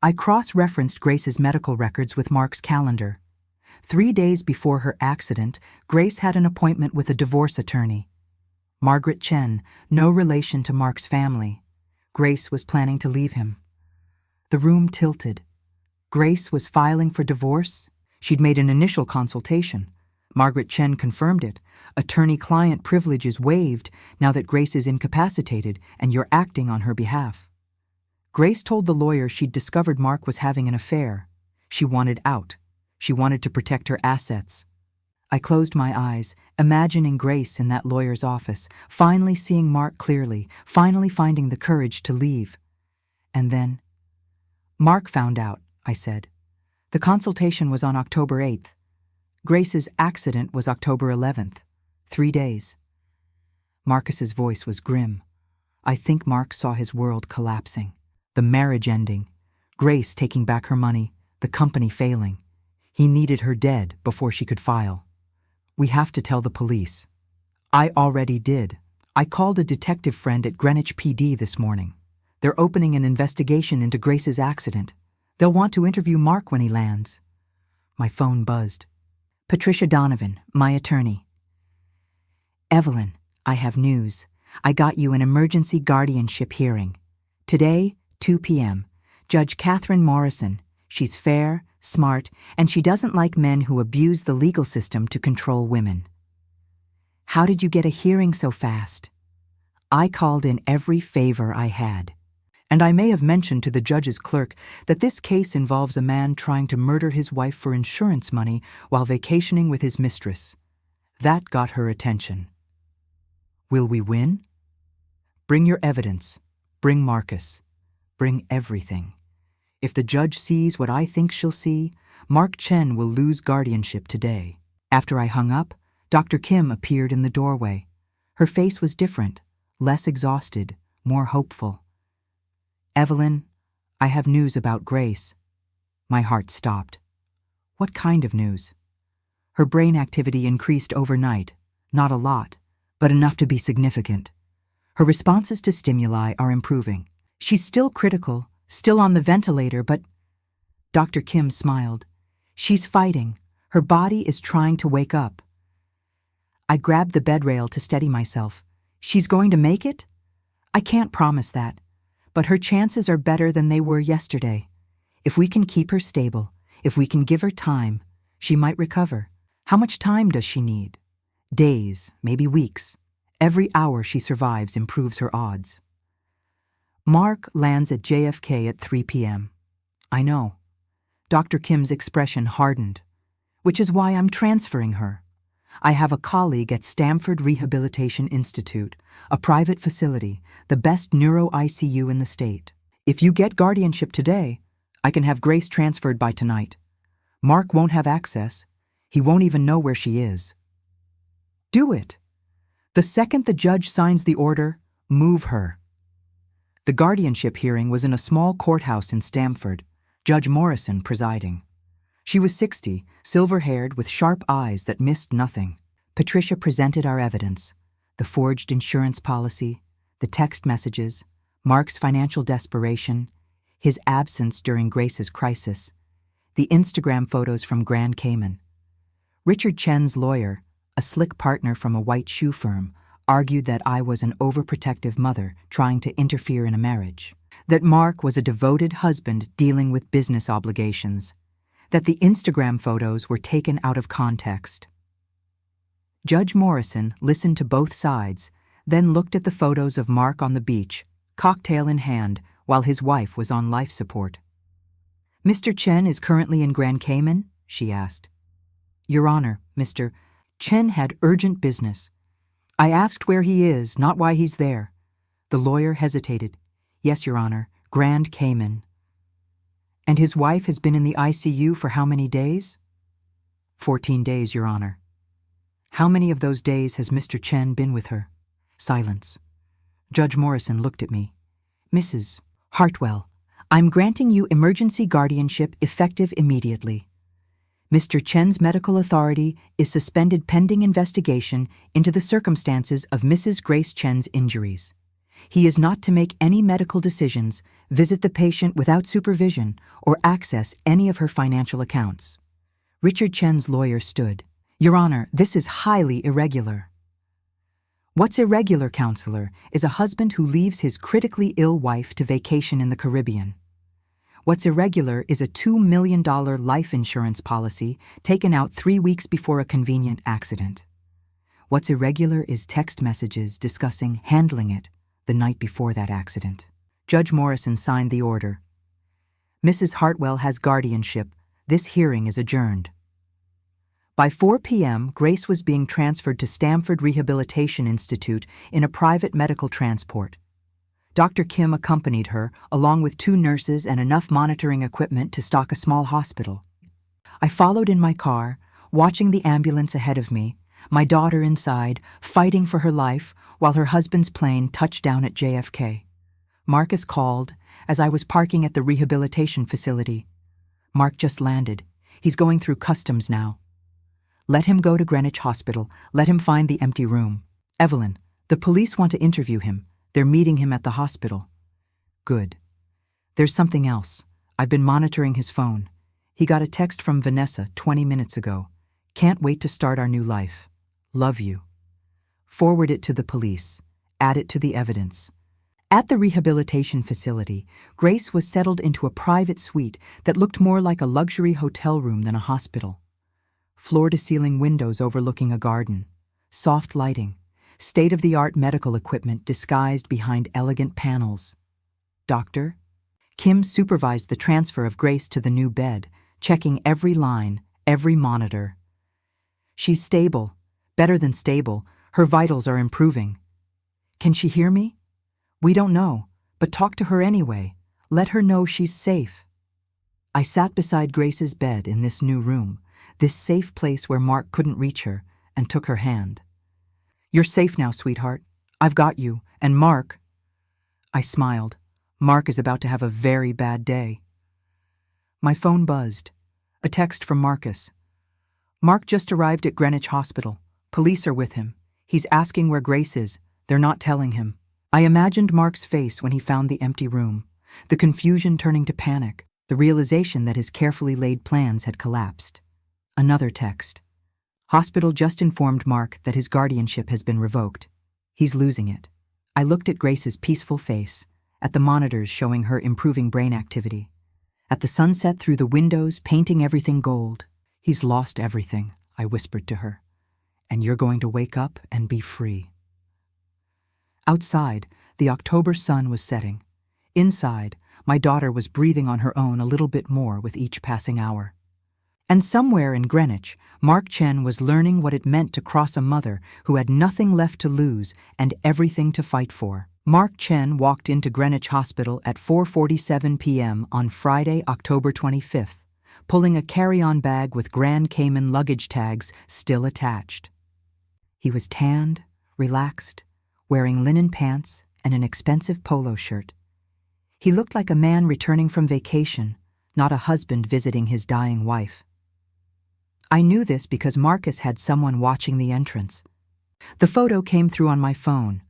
I cross-referenced Grace's medical records with Mark's calendar. 3 days before her accident, Grace had an appointment with a divorce attorney. Margaret Chen, no relation to Mark's family. Grace was planning to leave him. The room tilted. Grace was filing for divorce? She'd made an initial consultation. Margaret Chen confirmed it. Attorney-client privilege is waived now that Grace is incapacitated and you're acting on her behalf. Grace told the lawyer she'd discovered Mark was having an affair. She wanted out. She wanted to protect her assets. I closed my eyes, imagining Grace in that lawyer's office, finally seeing Mark clearly, finally finding the courage to leave. And then, "Mark found out," I said. "The consultation was on October 8th. Grace's accident was October 11th. 3 days." Marcus's voice was grim. I think Mark saw his world collapsing. The marriage ending, Grace taking back her money, the company failing. He needed her dead before she could file. "We have to tell the police." I already did. I called a detective friend at Greenwich PD this morning. They're opening an investigation into Grace's accident. They'll want to interview Mark when he lands. My phone buzzed. "Patricia Donovan, my attorney." "Evelyn, I have news. I got you an emergency guardianship hearing. Today, 2 p.m. Judge Catherine Morrison. She's fair, smart, and she doesn't like men who abuse the legal system to control women. How did you get a hearing so fast? I called in every favor I had. And I may have mentioned to the judge's clerk that this case involves a man trying to murder his wife for insurance money while vacationing with his mistress. That got her attention. Will we win? Bring your evidence. Bring Marcus. Bring everything. If the judge sees what I think she'll see, Mark Chen will lose guardianship today. After I hung up, Dr. Kim appeared in the doorway. Her face was different, less exhausted, more hopeful. Evelyn, I have news about Grace. My heart stopped. What kind of news? Her brain activity increased overnight, not a lot, but enough to be significant. Her responses to stimuli are improving. She's still critical, still on the ventilator, but... Dr. Kim smiled. She's fighting. Her body is trying to wake up. I grabbed the bed rail to steady myself. She's going to make it? I can't promise that, but her chances are better than they were yesterday. If we can keep her stable, if we can give her time, she might recover. How much time does she need? Days, maybe weeks. Every hour she survives improves her odds. Mark lands at JFK at 3 p.m. I know. Dr. Kim's expression hardened, which is why I'm transferring her. I have a colleague at Stanford Rehabilitation Institute, a private facility, the best neuro ICU in the state. If you get guardianship today, I can have Grace transferred by tonight. Mark won't have access. He won't even know where she is. Do it. The second the judge signs the order, move her. The guardianship hearing was in a small courthouse in Stamford, Judge Morrison presiding. She was 60, silver-haired, with sharp eyes that missed nothing. Patricia presented our evidence: the forged insurance policy, the text messages, Mark's financial desperation, his absence during Grace's crisis, the Instagram photos from Grand Cayman. Richard Chen's lawyer, a slick partner from a white shoe firm, argued that I was an overprotective mother trying to interfere in a marriage, that Mark was a devoted husband dealing with business obligations, that the Instagram photos were taken out of context. Judge Morrison listened to both sides, then looked at the photos of Mark on the beach, cocktail in hand, while his wife was on life support. "Mr. Chen is currently in Grand Cayman?" she asked. "Your Honor, Mr. Chen had urgent business. I asked where he is, not why he's there." The lawyer hesitated. "Yes, Your Honor, Grand Cayman." "And his wife has been in the ICU for how many days?" 14 days, Your Honor." "How many of those days has Mr. Chen been with her?" Silence. Judge Morrison looked at me. "Mrs. Hartwell, I'm granting you emergency guardianship effective immediately. Mr. Chen's medical authority is suspended pending investigation into the circumstances of Mrs. Grace Chen's injuries. He is not to make any medical decisions, visit the patient without supervision, or access any of her financial accounts." Richard Chen's lawyer stood. "Your Honor, this is highly irregular." "What's irregular, counselor, is a husband who leaves his critically ill wife to vacation in the Caribbean. What's irregular is a $2 million life insurance policy taken out 3 weeks before a convenient accident. What's irregular is text messages discussing handling it the night before that accident." Judge Morrison signed the order. "Mrs. Hartwell has guardianship. This hearing is adjourned." By 4 p.m., Grace was being transferred to Stanford Rehabilitation Institute in a private medical transport. Dr. Kim accompanied her, along with 2 nurses and enough monitoring equipment to stock a small hospital. I followed in my car, watching the ambulance ahead of me, my daughter inside, fighting for her life, while her husband's plane touched down at JFK. Marcus called as I was parking at the rehabilitation facility. "Mark just landed. He's going through customs now." "Let him go to Greenwich Hospital. Let him find the empty room." "Evelyn, the police want to interview him. They're meeting him at the hospital." "Good. There's something else. I've been monitoring his phone. He got a text from Vanessa 20 minutes ago. 'Can't wait to start our new life. Love you.' Forward it to the police. Add it to the evidence. At the rehabilitation facility, Grace was settled into a private suite that looked more like a luxury hotel room than a hospital. Floor-to-ceiling windows overlooking a garden, soft lighting, state-of-the-art medical equipment disguised behind elegant panels. Doctor? Kim supervised the transfer of Grace to the new bed, checking every line, every monitor. She's stable, better than stable, her vitals are improving. Can she hear me? We don't know, but talk to her anyway. Let her know she's safe. I sat beside Grace's bed in this new room, this safe place where Mark couldn't reach her, and took her hand. You're safe now, sweetheart. I've got you, and Mark. I smiled. Mark is about to have a very bad day. My phone buzzed. A text from Marcus. Mark just arrived at Greenwich Hospital. Police are with him. He's asking where Grace is. They're not telling him. I imagined Mark's face when he found the empty room, the confusion turning to panic, the realization that his carefully laid plans had collapsed. Another text. Hospital just informed Mark that his guardianship has been revoked. He's losing it. I looked at Grace's peaceful face, at the monitors showing her improving brain activity, at the sunset through the windows painting everything gold. He's lost everything, I whispered to her, and you're going to wake up and be free. Outside, the October sun was setting. Inside, my daughter was breathing on her own a little bit more with each passing hour. And somewhere in Greenwich, Mark Chen was learning what it meant to cross a mother who had nothing left to lose and everything to fight for. Mark Chen walked into Greenwich Hospital at 4:47 p.m. on Friday, October 25th, pulling a carry-on bag with Grand Cayman luggage tags still attached. He was tanned, relaxed, wearing linen pants and an expensive polo shirt. He looked like a man returning from vacation, not a husband visiting his dying wife. I knew this because Marcus had someone watching the entrance. The photo came through on my phone.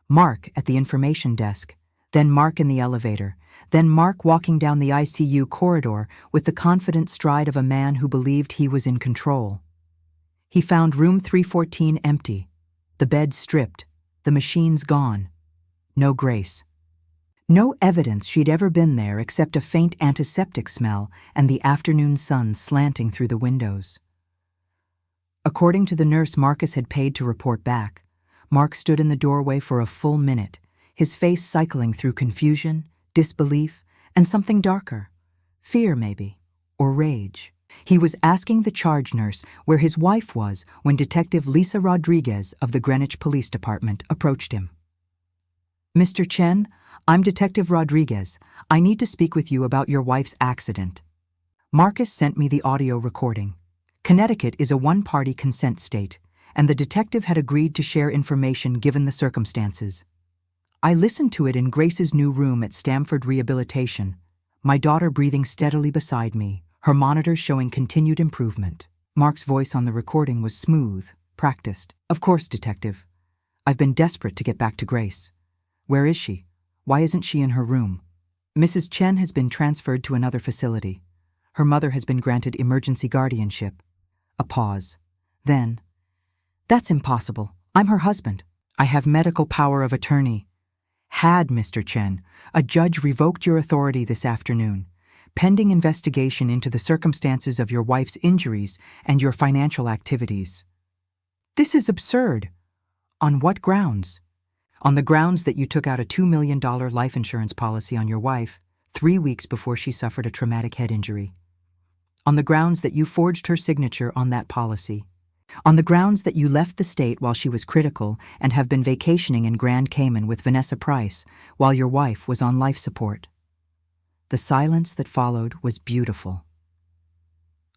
Mark at the information desk, then Mark in the elevator, then Mark walking down the ICU corridor with the confident stride of a man who believed he was in control. He found room 314 empty, the bed stripped, the machines gone. No Grace. No evidence she'd ever been there except a faint antiseptic smell and the afternoon sun slanting through the windows. According to the nurse Marcus had paid to report back, Mark stood in the doorway for a full minute, his face cycling through confusion, disbelief, and something darker. Fear, maybe, or rage. He was asking the charge nurse where his wife was when Detective Lisa Rodriguez of the Greenwich Police Department approached him. Mr. Chen, I'm Detective Rodriguez. I need to speak with you about your wife's accident. Marcus sent me the audio recording. Connecticut is a one-party consent state, and the detective had agreed to share information given the circumstances. I listened to it in Grace's new room at Stamford Rehabilitation, my daughter breathing steadily beside me, her monitors showing continued improvement. Mark's voice on the recording was smooth, practiced. Of course, Detective. I've been desperate to get back to Grace. Where is she? Why isn't she in her room? Mrs. Chen has been transferred to another facility. Her mother has been granted emergency guardianship. A pause. Then, that's impossible. I'm her husband. I have medical power of attorney. Had, Mr. Chen, a judge revoked your authority this afternoon, pending investigation into the circumstances of your wife's injuries and your financial activities. This is absurd. On what grounds? On the grounds that you took out a $2 million life insurance policy on your wife 3 weeks before she suffered a traumatic head injury. On the grounds that you forged her signature on that policy. On the grounds that you left the state while she was critical and have been vacationing in Grand Cayman with Vanessa Price while your wife was on life support. The silence that followed was beautiful.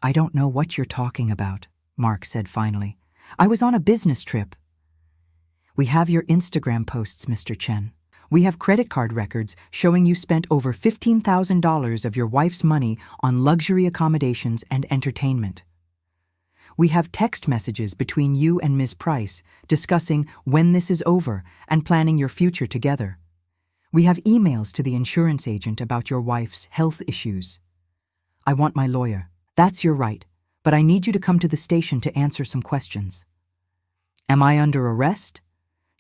I don't know what you're talking about, Mark said finally. I was on a business trip. We have your Instagram posts, Mr. Chen. We have credit card records showing you spent over $15,000 of your wife's money on luxury accommodations and entertainment. We have text messages between you and Ms. Price discussing when this is over and planning your future together. We have emails to the insurance agent about your wife's health issues. I want my lawyer. That's your right, but I need you to come to the station to answer some questions. Am I under arrest?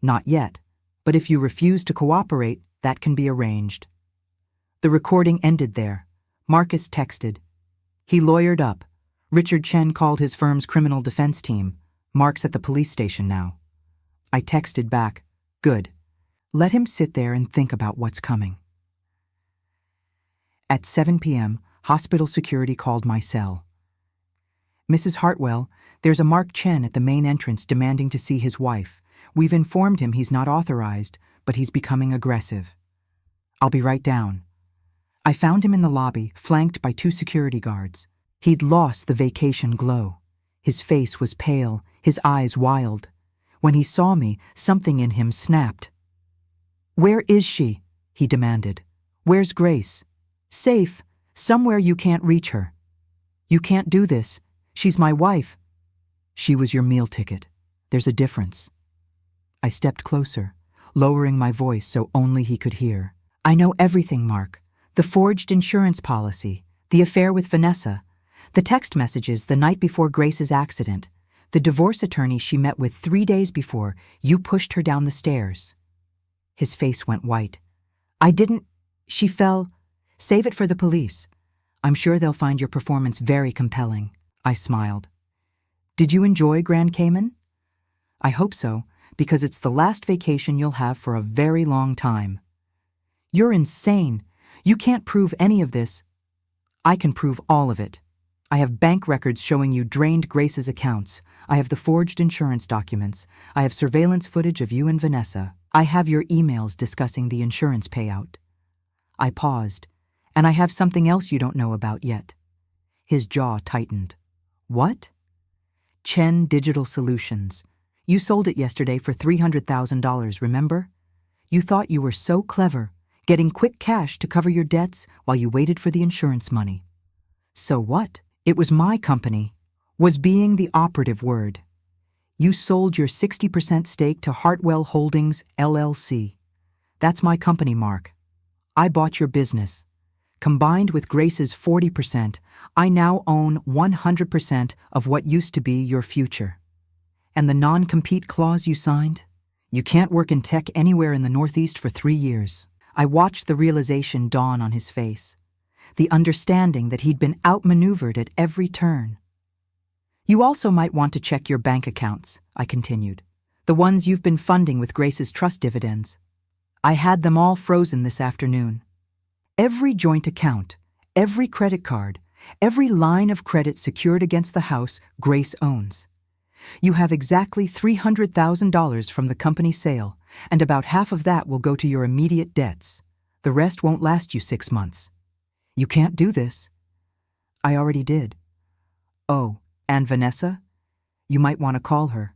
Not yet, but if you refuse to cooperate, That can be arranged. The recording ended there. Marcus texted. He lawyered up. Richard Chen called his firm's criminal defense team. Mark's at the police station now. I texted back, good. Let him sit there and think about what's coming. At 7 p.m., hospital security called my cell. Mrs. Hartwell, there's a Mark Chen at the main entrance demanding to see his wife. We've informed him he's not authorized, but he's becoming aggressive. I'll be right down. I found him in the lobby, flanked by 2 security guards. He'd lost the vacation glow. His face was pale, his eyes wild. When he saw me, something in him snapped. Where is she? He demanded. Where's Grace? Safe, somewhere you can't reach her. You can't do this. She's my wife. She was your meal ticket. There's a difference. I stepped closer, lowering my voice so only he could hear. I know everything, Mark. The forged insurance policy, the affair with Vanessa, the text messages the night before Grace's accident, the divorce attorney she met with 3 days before you pushed her down the stairs. His face went white. I didn't. She fell. Save it for the police. I'm sure they'll find your performance very compelling. I smiled. Did you enjoy Grand Cayman? I hope so, because it's the last vacation you'll have for a very long time. You're insane. You can't prove any of this. I can prove all of it. I have bank records showing you drained Grace's accounts. I have the forged insurance documents. I have surveillance footage of you and Vanessa. I have your emails discussing the insurance payout. I paused, and I have something else you don't know about yet. His jaw tightened. What? Chen Digital Solutions. You sold it yesterday for $300,000, remember? You thought you were so clever, getting quick cash to cover your debts while you waited for the insurance money. So what? It was my company. Was being the operative word. You sold your 60% stake to Hartwell Holdings, LLC. That's my company, Mark. I bought your business. Combined with Grace's 40%, I now own 100% of what used to be your future. And the non-compete clause you signed? You can't work in tech anywhere in the Northeast for 3 years. I watched the realization dawn on his face. The understanding that he'd been outmaneuvered at every turn. You also might want to check your bank accounts, I continued. The ones you've been funding with Grace's trust dividends. I had them all frozen this afternoon. Every joint account, every credit card, every line of credit secured against the house Grace owns. You have exactly $300,000 from the company sale, and about half of that will go to your immediate debts. The rest won't last you 6 months. You can't do this. I already did. Oh, and Vanessa? You might want to call her.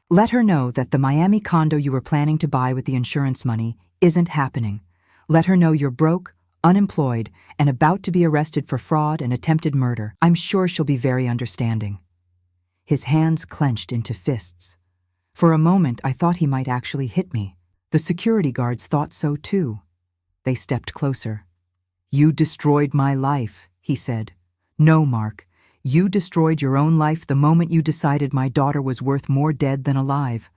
Let her know that the Miami condo you were planning to buy with the insurance money isn't happening. Let her know you're broke, unemployed, and about to be arrested for fraud and attempted murder. I'm sure she'll be very understanding. His hands clenched into fists. For a moment, I thought he might actually hit me. The security guards thought so too. They stepped closer. You destroyed my life, he said. No, Mark. You destroyed your own life the moment you decided my daughter was worth more dead than alive.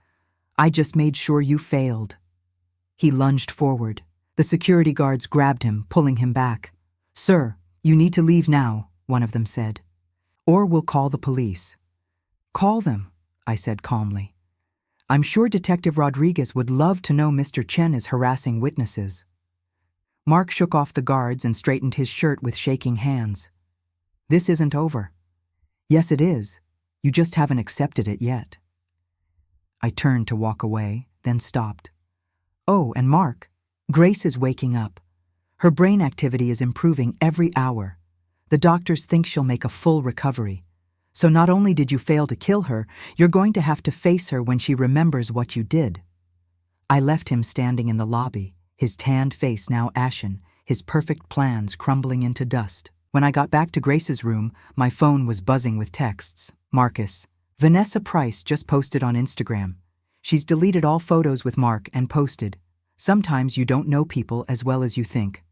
I just made sure you failed. He lunged forward. The security guards grabbed him, pulling him back. Sir, you need to leave now, one of them said. Or we'll call the police. Call them, I said calmly. I'm sure Detective Rodriguez would love to know Mr. Chen is harassing witnesses. Mark shook off the guards and straightened his shirt with shaking hands. This isn't over. Yes, it is. You just haven't accepted it yet. I turned to walk away, then stopped. Oh, and Mark, Grace is waking up. Her brain activity is improving every hour. The doctors think she'll make a full recovery. So not only did you fail to kill her, you're going to have to face her when she remembers what you did. I left him standing in the lobby, his tanned face now ashen, his perfect plans crumbling into dust. When I got back to Grace's room, my phone was buzzing with texts. Marcus, Vanessa Price just posted on Instagram. She's deleted all photos with Mark and posted, sometimes you don't know people as well as you think.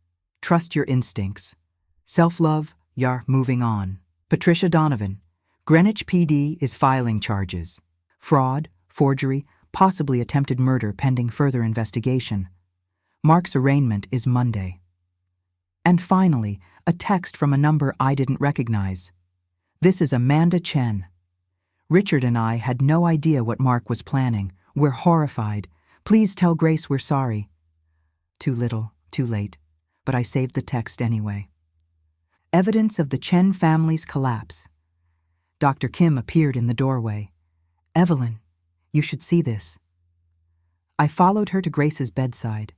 Trust your instincts. Self-love, you're moving on. Patricia Donovan, Greenwich PD is filing charges. Fraud, forgery, possibly attempted murder pending further investigation. Mark's arraignment is Monday. And finally, a text from a number I didn't recognize. This is Amanda Chen. Richard and I had no idea what Mark was planning. We're horrified. Please tell Grace we're sorry. Too little, too late, but I saved the text anyway. Evidence of the Chen family's collapse. Dr. Kim appeared in the doorway. Evelyn, you should see this. I followed her to Grace's bedside.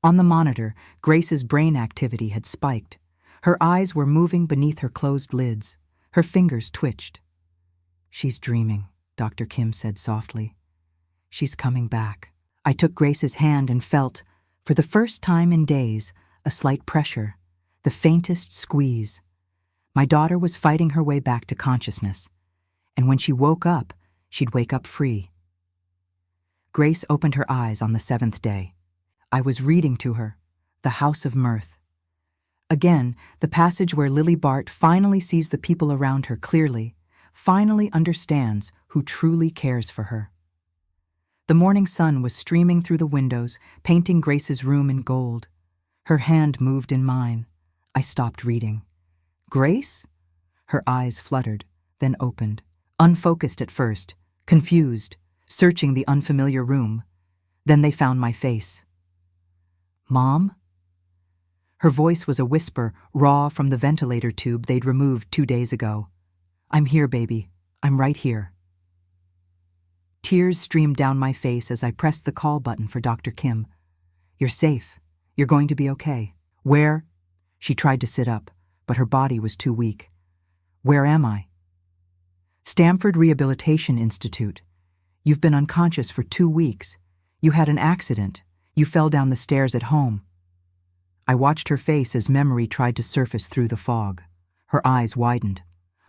On the monitor, Grace's brain activity had spiked. Her eyes were moving beneath her closed lids. Her fingers twitched. She's dreaming, Dr. Kim said softly. She's coming back. I took Grace's hand and felt, for the first time in days, a slight pressure, the faintest squeeze. My daughter was fighting her way back to consciousness, and when she woke up, she'd wake up free. Grace opened her eyes on the 7th day. I was reading to her, The House of Mirth. Again, the passage where Lily Bart finally sees the people around her clearly, finally understands who truly cares for her. The morning sun was streaming through the windows, painting Grace's room in gold. Her hand moved in mine. I stopped reading. Grace? Her eyes fluttered, then opened, unfocused at first, confused, searching the unfamiliar room. Then they found my face. Mom? Her voice was a whisper, raw from the ventilator tube they'd removed 2 days ago. I'm here, baby. I'm right here. Tears streamed down my face as I pressed the call button for Dr. Kim. You're safe. You're going to be okay. Where? She tried to sit up, but her body was too weak. Where am I? Stamford Rehabilitation Institute. You've been unconscious for 2 weeks. You had an accident. You fell down the stairs at home. I watched her face as memory tried to surface through the fog. Her eyes widened.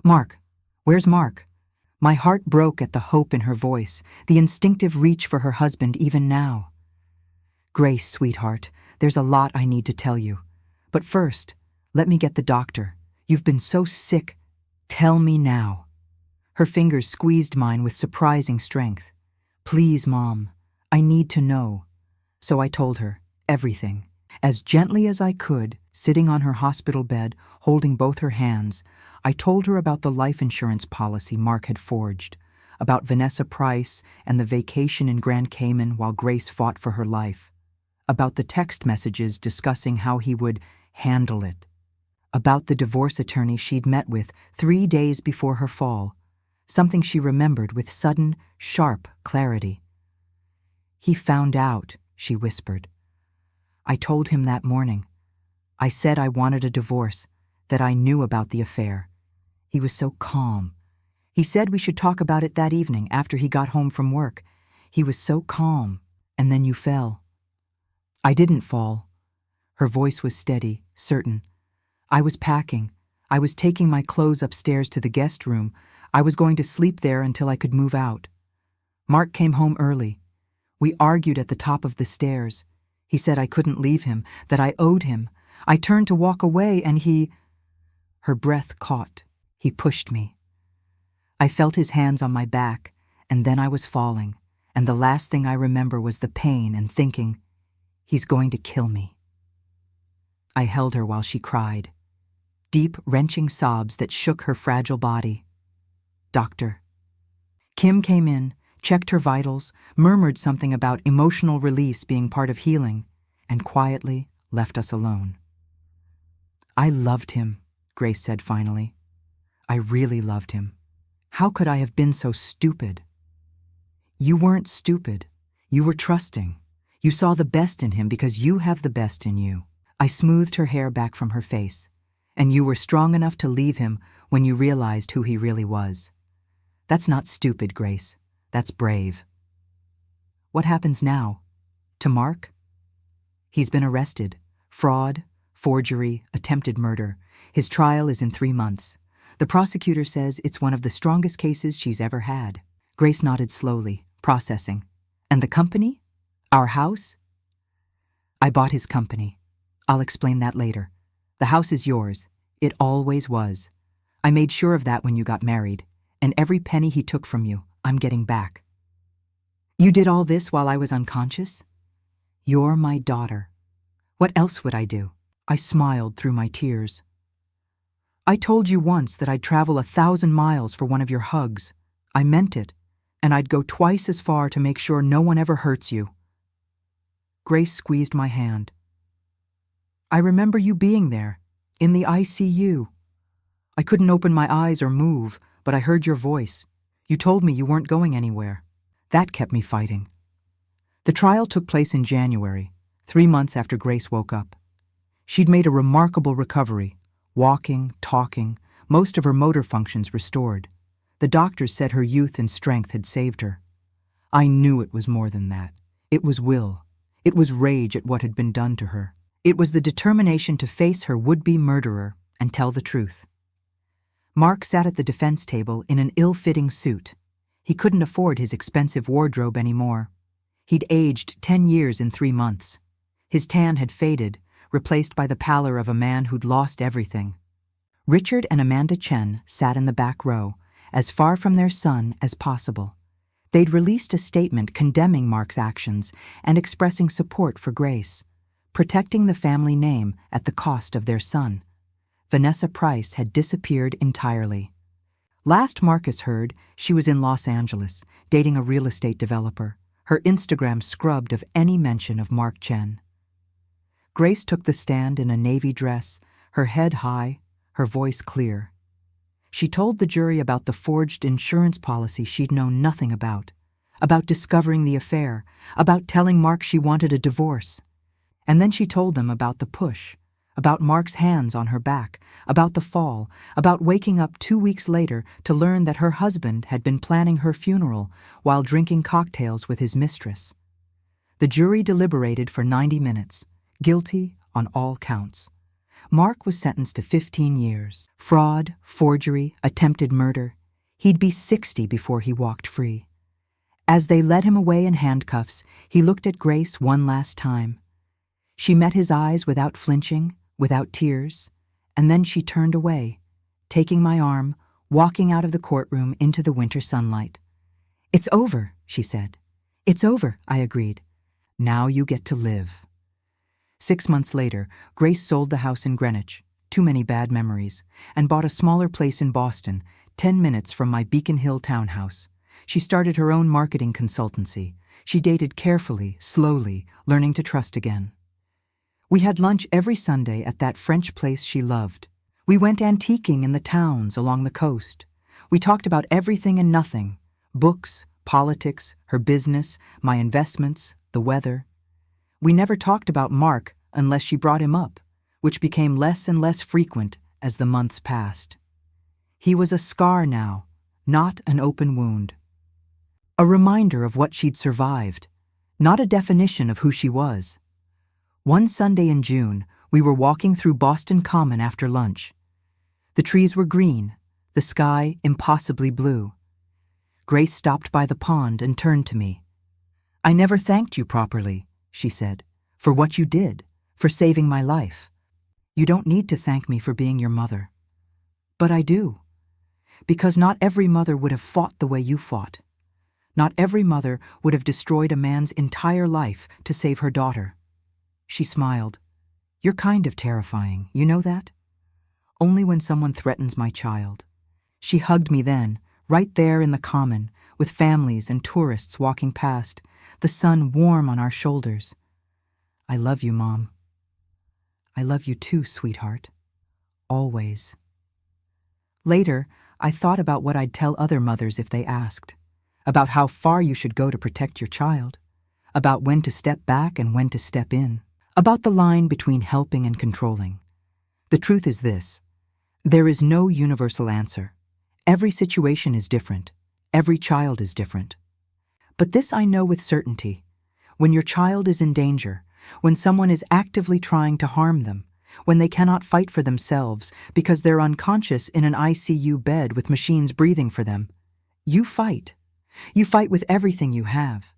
Mark. Where's Mark? My heart broke at the hope in her voice, the instinctive reach for her husband even now. Grace, sweetheart, there's a lot I need to tell you. But first, let me get the doctor. You've been so sick. Tell me now. Her fingers squeezed mine with surprising strength. Please, Mom, I need to know. So I told her everything, as gently as I could, sitting on her hospital bed, holding both her hands. I told her about the life insurance policy Mark had forged, about Vanessa Price and the vacation in Grand Cayman while Grace fought for her life, about the text messages discussing how he would handle it, about the divorce attorney she'd met with 3 days before her fall, something she remembered with sudden, sharp clarity. He found out, she whispered. I told him that morning. I said I wanted a divorce, that I knew about the affair. He was so calm. He said we should talk about it that evening after he got home from work. He was so calm, and then you fell. I didn't fall. Her voice was steady, certain. I was packing. I was taking my clothes upstairs to the guest room. I was going to sleep there until I could move out. Mark came home early. We argued at the top of the stairs. He said I couldn't leave him, that I owed him. I turned to walk away and he... Her breath caught. He pushed me. I felt his hands on my back, and then I was falling, and the last thing I remember was the pain and thinking, he's going to kill me. I held her while she cried. Deep, wrenching sobs that shook her fragile body. Doctor. Kim came in, checked her vitals, murmured something about emotional release being part of healing, and quietly left us alone. I loved him, Grace said finally. I really loved him. How could I have been so stupid? You weren't stupid. You were trusting. You saw the best in him because you have the best in you. I smoothed her hair back from her face. And you were strong enough to leave him when you realized who he really was. That's not stupid, Grace. That's brave. What happens now? To Mark? He's been arrested. Fraud, forgery, attempted murder. His trial is in 3 months. The prosecutor says it's one of the strongest cases she's ever had. Grace nodded slowly, processing. And the company? Our house? I bought his company. I'll explain that later. The house is yours. It always was. I made sure of that when you got married. And every penny he took from you, I'm getting back. You did all this while I was unconscious? You're my daughter. What else would I do? I smiled through my tears. I told you once that I'd travel 1,000 miles for one of your hugs. I meant it, and I'd go twice as far to make sure no one ever hurts you. Grace squeezed my hand. I remember you being there, in the ICU. I couldn't open my eyes or move, but I heard your voice. You told me you weren't going anywhere. That kept me fighting. The trial took place in January, 3 months after Grace woke up. She'd made a remarkable recovery, walking, talking, most of her motor functions restored. The doctors said her youth and strength had saved her. I knew it was more than that. It was will. It was rage at what had been done to her. It was the determination to face her would-be murderer and tell the truth. Mark sat at the defense table in an ill-fitting suit. He couldn't afford his expensive wardrobe anymore. He'd aged 10 years in 3 months. His tan had faded, replaced by the pallor of a man who'd lost everything. Richard and Amanda Chen sat in the back row, as far from their son as possible. They'd released a statement condemning Mark's actions and expressing support for Grace, protecting the family name at the cost of their son. Vanessa Price had disappeared entirely. Last Marcus heard, she was in Los Angeles, dating a real estate developer, her Instagram scrubbed of any mention of Mark Chen. Grace took the stand in a navy dress, her head high, her voice clear. She told the jury about the forged insurance policy she'd known nothing about discovering the affair, about telling Mark she wanted a divorce. And then she told them about the push, about Mark's hands on her back, about the fall, about waking up 2 weeks later to learn that her husband had been planning her funeral while drinking cocktails with his mistress. The jury deliberated for 90 minutes, guilty on all counts. Mark was sentenced to 15 years. Fraud, forgery, attempted murder. He'd be 60 before he walked free. As they led him away in handcuffs, he looked at Grace one last time. She met his eyes without flinching, without tears, and then she turned away, taking my arm, walking out of the courtroom into the winter sunlight. "It's over," she said. "It's over," I agreed. "Now you get to live." 6 months later, Grace sold the house in Greenwich, too many bad memories, and bought a smaller place in Boston, 10 minutes from my Beacon Hill townhouse. She started her own marketing consultancy. She dated carefully, slowly, learning to trust again. We had lunch every Sunday at that French place she loved. We went antiquing in the towns along the coast. We talked about everything and nothing: books, politics, her business, my investments, the weather. We never talked about Mark unless she brought him up, which became less and less frequent as the months passed. He was a scar now, not an open wound. A reminder of what she'd survived, not a definition of who she was. One Sunday in June, we were walking through Boston Common after lunch. The trees were green, the sky impossibly blue. Grace stopped by the pond and turned to me. "I never thanked you properly," she said, "for what you did, for saving my life. You don't need to thank me for being your mother." "But I do. Because not every mother would have fought the way you fought. Not every mother would have destroyed a man's entire life to save her daughter." She smiled. "You're kind of terrifying, you know that? Only when someone threatens my child." She hugged me then, right there in the common, with families and tourists walking past, the sun warm on our shoulders. "I love you, Mom." "I love you too, sweetheart. Always." Later, I thought about what I'd tell other mothers if they asked, about how far you should go to protect your child, about when to step back and when to step in, about the line between helping and controlling. The truth is this: there is no universal answer. Every situation is different. Every child is different. But this I know with certainty: when your child is in danger, when someone is actively trying to harm them, when they cannot fight for themselves because they're unconscious in an ICU bed with machines breathing for them, you fight. You fight with everything you have: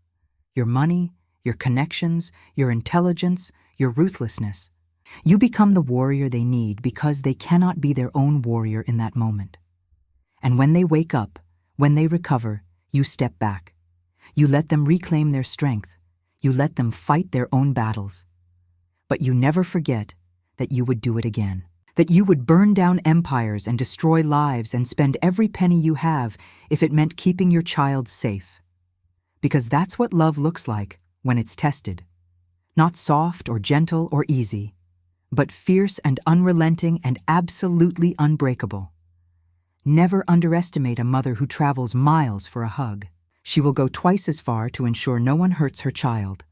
your money, your connections, your intelligence, your ruthlessness. You become the warrior they need because they cannot be their own warrior in that moment. And when they wake up, when they recover, you step back. You let them reclaim their strength. You let them fight their own battles. But you never forget that you would do it again. That you would burn down empires and destroy lives and spend every penny you have if it meant keeping your child safe. Because that's what love looks like when it's tested. Not soft or gentle or easy, but fierce and unrelenting and absolutely unbreakable. Never underestimate a mother who travels miles for a hug. She will go twice as far to ensure no one hurts her child,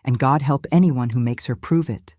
and God help anyone who makes her prove it.